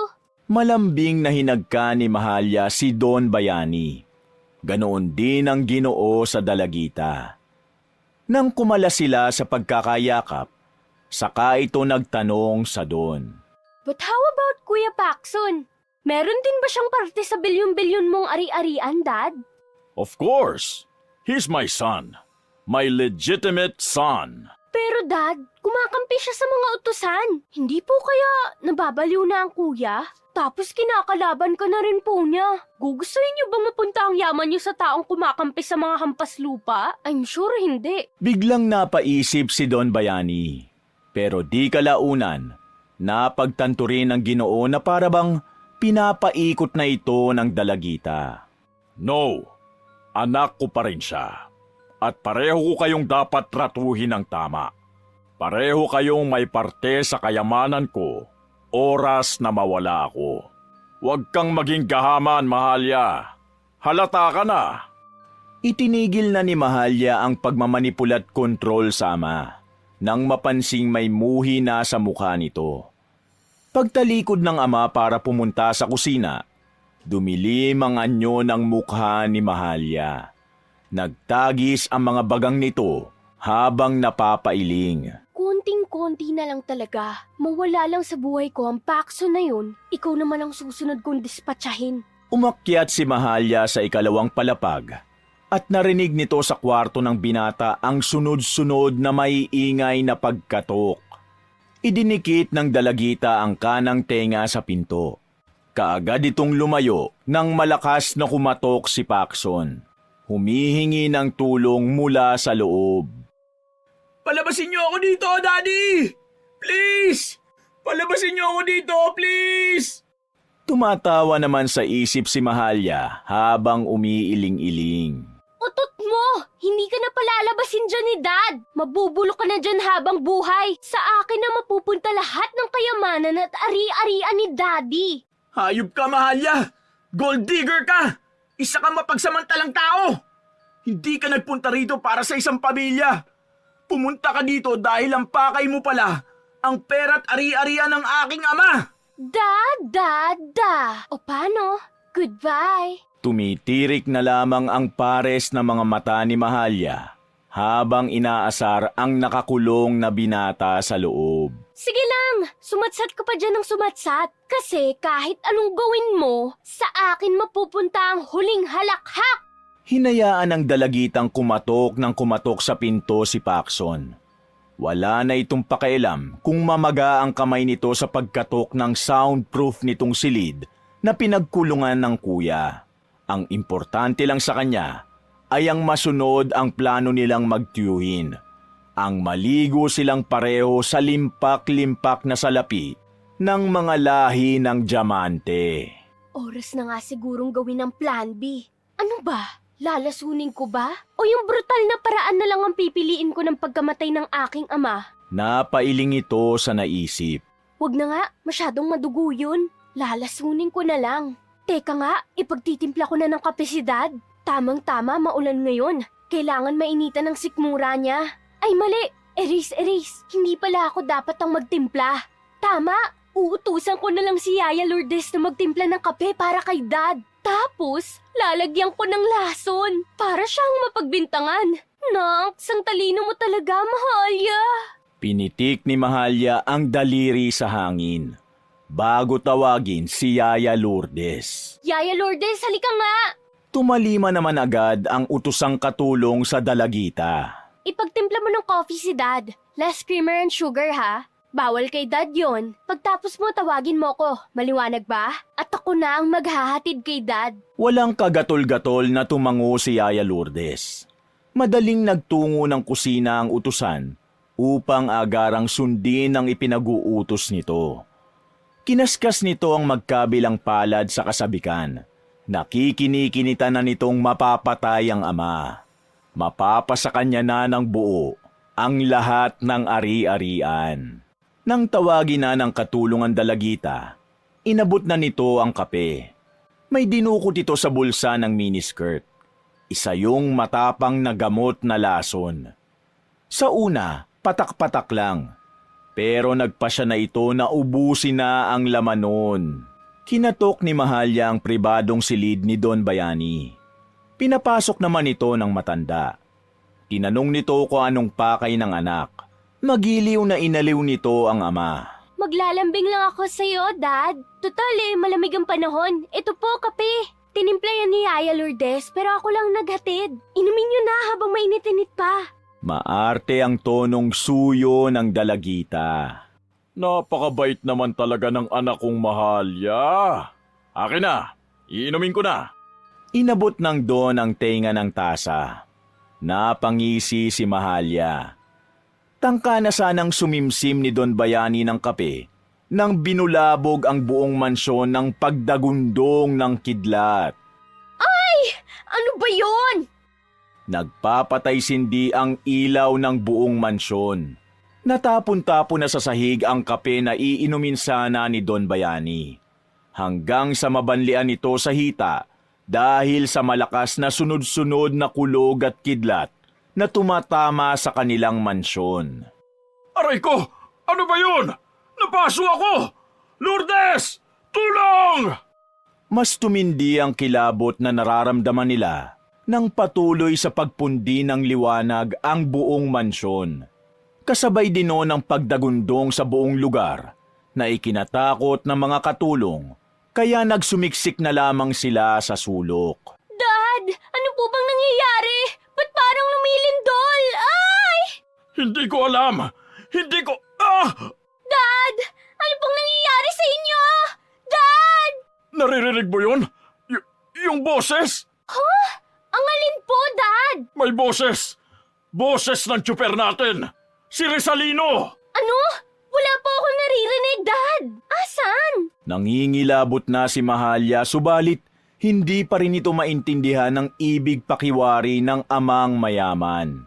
Malambing na hinagka ni Mahalya si Don Bayani. Ganoon din ang Ginoo sa dalagita. Nang kumala sila sa pagkakayakap, saka ito nagtanong sa Don. But how about Kuya Paxson? Meron din ba siyang parte sa bilyon-bilyon mong ari-arian, Dad? Of course. He's my son. My legitimate son. Pero Dad, kumakampi siya sa mga utusan. Hindi po kaya nababaliw na ang kuya? Tapos kinakalaban ka na rin po niya. Gugustuhin niyo bang mapunta ang yaman niyo sa taong kumakampi sa mga hampas lupa? I'm sure hindi. Biglang napaisip si Don Bayani. Pero di kalaunan, napagtanto rin ng Ginoo na parabang pinapaikot na ito ng dalagita. No, anak ko pa rin siya. At pareho ko kayong dapat tratuhin ng tama. Pareho kayong may parte sa kayamanan ko, oras na mawala ako. Huwag kang maging gahaman, Mahalya. Halata ka na. Itinigil na ni Mahalya ang pagmamanipulat kontrol sa ama, nang mapansing may muhi na sa mukha nito. Pagtalikod ng ama para pumunta sa kusina, dumilim ang anyo ng mukha ni Mahalya. Nagtagis ang mga bagang nito habang napapailing. Konting-konti na lang talaga. Mawala lang sa buhay ko ang Paxson na yun. Ikaw naman ang susunod kong dispatchahin. Umakyat si Mahalya sa ikalawang palapag at narinig nito sa kwarto ng binata ang sunod-sunod na may ingay na pagkatok. Idinikit ng dalagita ang kanang tenga sa pinto. Kaagad itong lumayo nang malakas na kumatok si Paxson. Humihingi ng tulong mula sa loob. Palabasin niyo ako dito, Daddy! Please! Palabasin niyo ako dito, please! Tumatawa naman sa isip si Mahalya habang umiiling-iling. Utot mo! Hindi ka na palalabasin dyan ni Dad! Mabubulok ka na dyan habang buhay! Sa akin na mapupunta lahat ng kayamanan at ari-arian ni Daddy! Hayop ka, Mahalya! Gold digger ka! Isa kang mapagsamantalang tao! Hindi ka nagpunta rito para sa isang pamilya. Pumunta ka dito dahil ang pakay mo pala ang pera't ari-arian ng aking ama! Da! O paano? Goodbye! Tumitirik na lamang ang pares na mga mata ni Mahalya habang inaasar ang nakakulong na binata sa loob. Sige lang! Sumatsat ka pa dyan ng sumatsat. Kasi kahit anong gawin mo, sa akin mapupunta ang huling halakhak! Hinayaan ng dalagitang kumatok ng kumatok sa pinto si Paxson. Wala na itong pakialam kung mamaga ang kamay nito sa pagkatok ng soundproof nitong silid na pinagkulungan ng kuya. Ang importante lang sa kanya ay ang masunod ang plano nilang magtiyuhin. Ang maligo silang pareho sa limpak-limpak na salapi ng mga lahi ng diamante. Oras na nga sigurong gawin ang plan B. Ano ba? Lalasunin ko ba? O yung brutal na paraan na lang ang pipiliin ko ng pagkamatay ng aking ama? Napailing ito sa naisip. Wag na nga, masyadong madugo yun. Lalasunin ko na lang. Teka nga, ipagtitimpla ko na ng kape si Dad. Tamang-tama, maulan ngayon. Kailangan mainitan ng sikmura niya. Ay mali, erase. Hindi pala ako dapat ang magtimpla. Tama, uutusan ko na lang si Yaya Lourdes na magtimpla ng kape para kay Dad. Tapos, lalagyan ko ng lason para siyang mapagbintangan. Nak, sang talino mo talaga, Mahalya. Pinitik ni Mahalya ang daliri sa hangin bago tawagin si Yaya Lourdes. Yaya Lourdes, halika nga. Tumalima naman agad ang utusang katulong sa dalagita. Ipagtimpla mo ng coffee si Dad. Less creamer and sugar ha. Bawal kay Dad yon. Pagtapos mo, tawagin mo ko. Maliwanag ba? At ako na ang maghahatid kay Dad. Walang kagatol-gatol na tumango si Yaya Lourdes. Madaling nagtungo ng kusina ang utusan upang agarang sundin ang ipinag-uutos nito. Kinaskas nito ang magkabilang palad sa kasabikan. Nakikinikinita na nitong mapapatay ang ama. Mapapasa kanya na ng buo ang lahat ng ari-arian. Nang tawagin na ng katulong ang dalagita, inabot na nito ang kape. May dinukot ito sa bulsa ng miniskirt. Isa yung matapang na gamot na lason. Sa una, patak-patak lang. Pero nagpasya na ito na ubusin na ang laman nun. Kinatok ni Mahalya ang pribadong silid ni Don Bayani. Pinapasok naman ito ng matanda. Tinanong nito kung anong pakay ng anak. Magiliw na inaliw nito ang ama. Maglalambing lang ako sa'yo, Dad. Total malamig ang panahon. Ito po, kape. Tinimpla yan ni Yaya Lourdes pero ako lang naghatid. Inumin niyo na habang mainit-init pa. Maarte ang tonong suyo ng dalagita. Napakabait naman talaga ng anak kong Mahalya. Akin na, iinumin ko na. Inabot ng Don ang tenga ng tasa. Napangisi si Mahalya. Tangka na sanang sumimsim ni Don Bayani ng kape nang binulabog ang buong mansyon ng pagdagundong ng kidlat. Ano ba yon? Nagpapatay-sindi ang ilaw ng buong mansyon. Natapon-tapon na sa sahig ang kape na iinumin sana ni Don Bayani. Hanggang sa mabanlian ito sa hita dahil sa malakas na sunod-sunod na kulog at kidlat na tumatama sa kanilang mansyon. Aray ko! Ano ba yun? Napaso ako! Lourdes! Tulong! Mas tumindi ang kilabot na nararamdaman nila nang patuloy sa pagpundi ng liwanag ang buong mansyon. Kasabay din noon ang pagdagundong sa buong lugar na ikinatakot ng mga katulong kaya nagsumiksik na lamang sila sa sulok. Dad, ano po bang nangyayari? Ba't parang lumilindol? Ay! Hindi ko alam! Hindi ko... Dad! Ano pong nangyayari sa inyo? Dad! Naririnig mo yun? Yung boses? Huh? Ang alin po, Dad? May boses! Boses ng tsuper natin! Si Rizalino! Ano? Wala po akong naririnig, Dad. Asan? Nangingilabot na si Mahalya subalit hindi pa rin ito maintindihan ng ibig pakiwari ng amang mayaman.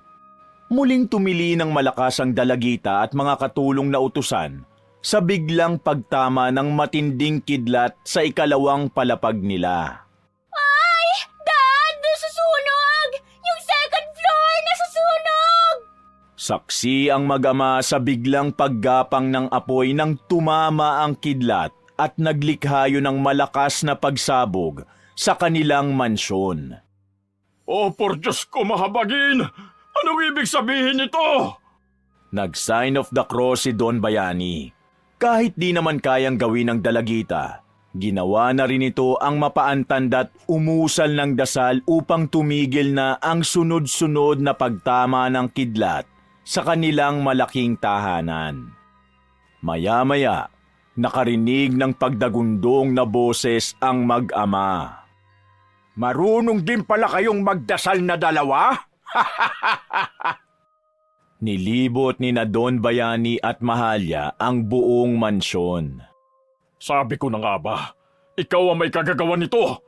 Muling tumili ng malakas ang dalagita at mga katulong na utusan sa biglang pagtama ng matinding kidlat sa ikalawang palapag nila. Ay! Dad! Nasusunog! Yung second floor nasusunog! Saksi ang mag-ama sa biglang paggapang ng apoy nang tumama ang kidlat at naglikhayo ng malakas na pagsabog sa kanilang mansyon. Oh, por Diyos ko, mahabagin! Anong ibig sabihin nito? Nag-sign of the cross si Don Bayani. Kahit di naman kayang gawin ng dalagita, ginawa na rin ito ang mapaantanda't umusal ng dasal upang tumigil na ang sunod-sunod na pagtama ng kidlat sa kanilang malaking tahanan. Maya-maya, nakarinig ng pagdagundong na boses ang mag-ama. Marunong din pala kayong magdasal na dalawa? Nilibot ni na Don Bayani at Mahalya ang buong mansyon. Sabi ko na nga ba, ikaw ang may kagagawa nito.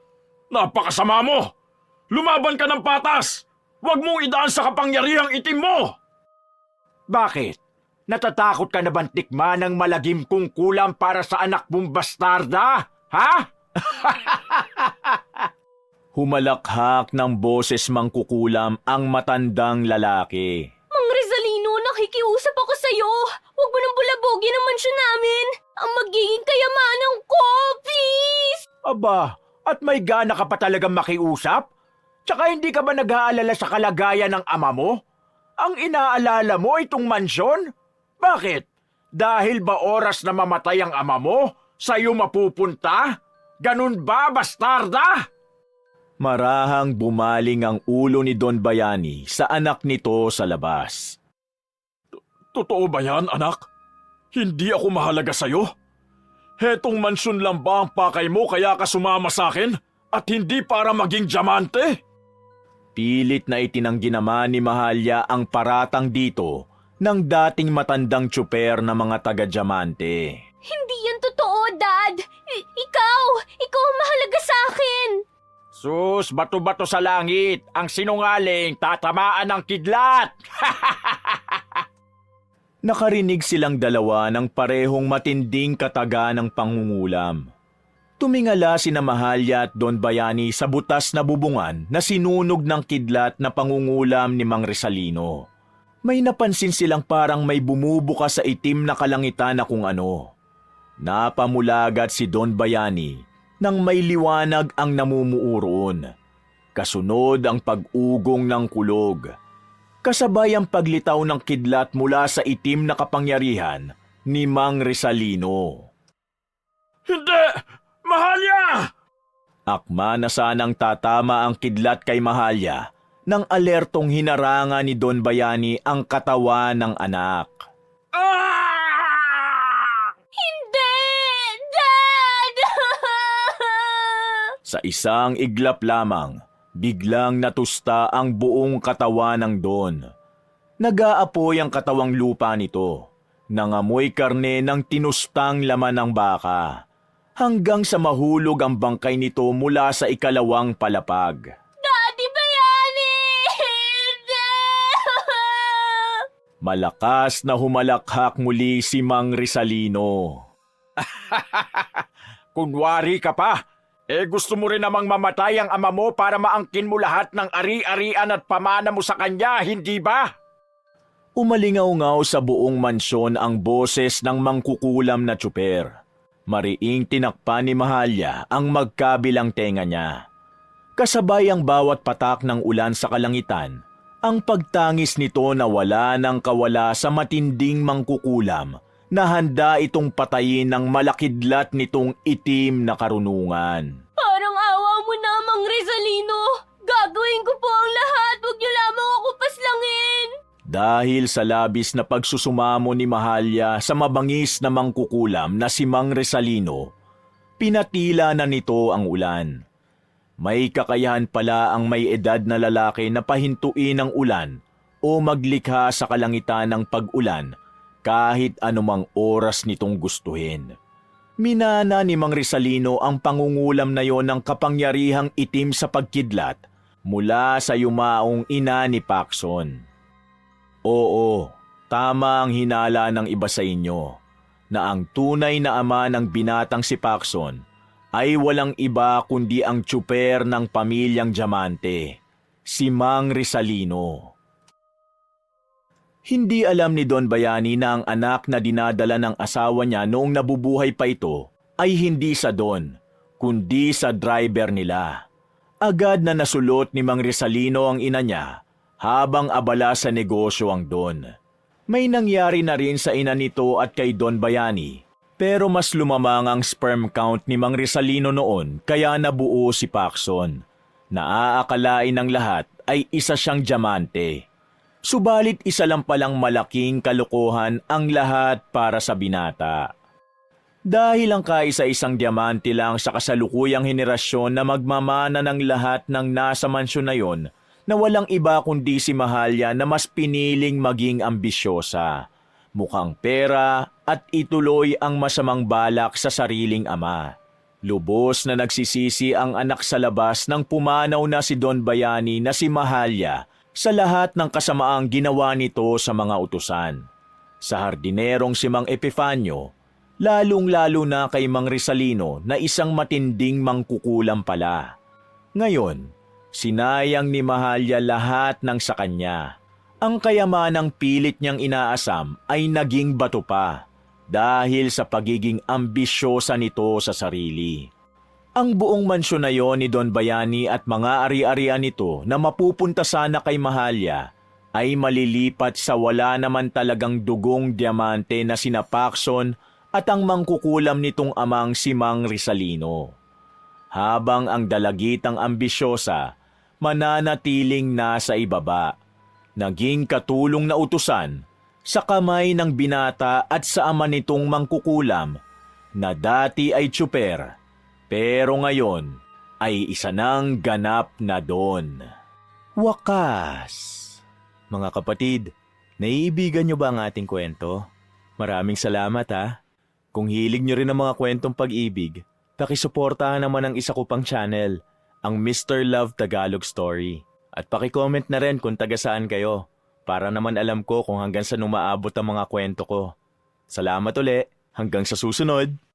Napakasama mo! Lumaban ka ng patas! Huwag mong idaan sa kapangyarihang itim mo! Bakit? Natatakot ka na bang tikman ng malagim kong kulam para sa anak mong bastarda? Ha? Humalakhak ng boses mangkukulam ang matandang lalaki. Mang Rizalino, nakikiusap ako sa'yo. Huwag mo nang bulabogin ang mansyon namin. Ang magiging kayamanan ko, please! Aba, at may gana ka pa talagang makiusap? Tsaka hindi ka ba nag-aalala sa kalagayan ng ama mo? Ang inaalala mo itong mansyon? Bakit? Dahil ba oras na mamatay ang ama mo, sa'yo mapupunta? Ganun ba, bastarda? Marahang bumaling ang ulo ni Don Bayani sa anak nito sa labas. Totoo ba yan, anak? Hindi ako mahalaga sa'yo? Hetong mansyon lang ba ang pakay mo kaya ka sumama sa akin? At hindi para maging diamante? Pilit na itinanggi naman ni Mahalya ang paratang dito ng dating matandang tsuper na mga taga-diamante. Hindi yan totoo, Dad! Ikaw ang mahalaga sa akin! Sus, bato-bato sa langit, ang sinungaling tatamaan ng kidlat! Nakarinig silang dalawa ng parehong matinding kataga ng pangungulam. Tumingala sina Mahalya at Don Bayani sa butas na bubungan na sinunog ng kidlat na pangungulam ni Mang Rizalino. May napansin silang parang may bumubukas sa itim na kalangitan na kung ano. Napamulagat si Don Bayani nang may liwanag ang namumuuroon. Kasunod ang pag-ugong ng kulog. Kasabay ang paglitaw ng kidlat mula sa itim na kapangyarihan ni Mang Rizalino. Hindi! Mahalya! Akma na sanang tatama ang kidlat kay Mahalya nang alertong hinarangan ni Don Bayani ang katawan ng anak. Ah! Hindi! Dad! Sa isang iglap lamang, biglang natusta ang buong katawan ng Don. Nag-aapoy ang katawang lupa nito. Nangamoy karne ng tinustang laman ng baka. Hanggang sa mahulog ang bangkay nito mula sa ikalawang palapag. Daddy Bayani! Hindi! Malakas na humalakhak muli si Mang Rizalino. Kunwari ka pa, gusto mo rin namang mamatay ang ama mo para maangkin mo lahat ng ari-arian at pamana mo sa kanya, hindi ba? Umalingaw-ngaw sa buong mansyon ang boses ng mangkukulam na tsuper. Mariing tinakpan ni Mahalya ang magkabilang tenga niya. Kasabay ang bawat patak ng ulan sa kalangitan, ang pagtangis nito na wala ng kawala sa matinding mangkukulam na handa itong patayin ng malakidlat nitong itim na karunungan. Parang awa mo na, Mang Rizalino! Gagawin ko po ang lahat! Huwag niyo lamang ako paslangin! Dahil sa labis na pagsusumamo ni Mahalya sa mabangis na mangkukulam na si Mang Rizalino, pinatila na nito ang ulan. May kakayahan pala ang may edad na lalaki na pahintuin ang ulan o maglikha sa kalangitan ng pag-ulan kahit anumang oras nitong gustuhin. Minana ni Mang Rizalino ang pangungulam na yon ng kapangyarihang itim sa pagkidlat mula sa yumaong ina ni Paxson. Oo, tama ang hinala ng iba sa inyo na ang tunay na ama ng binatang si Paxson ay walang iba kundi ang tsuper ng pamilyang Diamante, si Mang Rizalino. Hindi alam ni Don Bayani na ang anak na dinadala ng asawa niya noong nabubuhay pa ito ay hindi sa Don, kundi sa driver nila. Agad na nasulot ni Mang Rizalino ang ina niya habang abala sa negosyo ang Don. May nangyari na rin sa ina nito at kay Don Bayani, pero mas lumamang ang sperm count ni Mang Rizalino noon kaya nabuo si Paxson. Naaakalain ng lahat ay isa siyang diamante. Subalit isa lang palang malaking kalokohan ang lahat para sa binata. Dahil ang kaisa-isang diamante lang sa kasalukuyang henerasyon na magmamana ng lahat ng nasa mansyon na yon, na walang iba kundi si Mahalya na mas piniling maging ambisyosa, mukhang pera at ituloy ang masamang balak sa sariling ama. Lubos na nagsisisi ang anak sa labas nang pumanaw na si Don Bayani na si Mahalya sa lahat ng kasamaang ginawa nito sa mga utusan. Sa hardinerong si Mang Epifanio, lalong-lalo na kay Mang Rizalino na isang matinding mangkukulam pala. Ngayon, sinayang ni Mahalya lahat ng sa kanya. Ang kayamanang pilit niyang inaasam ay naging bato pa dahil sa pagiging ambisyosa nito sa sarili. Ang buong mansyon na yon ni Don Bayani at mga ari-arian nito na mapupunta sana kay Mahalya ay malilipat sa wala naman talagang dugong diamante na sina Pacson at ang mangkukulam nitong amang si Mang Rizalino. Habang ang dalagitang ambisyosa mananatiling nasa ibaba, naging katulong na utusan sa kamay ng binata at sa ama nitong mangkukulam na dati ay tsuper, pero ngayon ay isa ng ganap na don. Wakas! Mga kapatid, naiibigan niyo ba ang ating kwento? Maraming salamat ha. Kung hilig niyo rin ang mga kwentong pag-ibig, pakisuportahan naman ang isa ko pang channel, ang Mr. Love Tagalog Story. At pakicomment na rin kung taga saan kayo, para naman alam ko kung hanggang saan umaabot ang mga kwento ko. Salamat uli, hanggang sa susunod!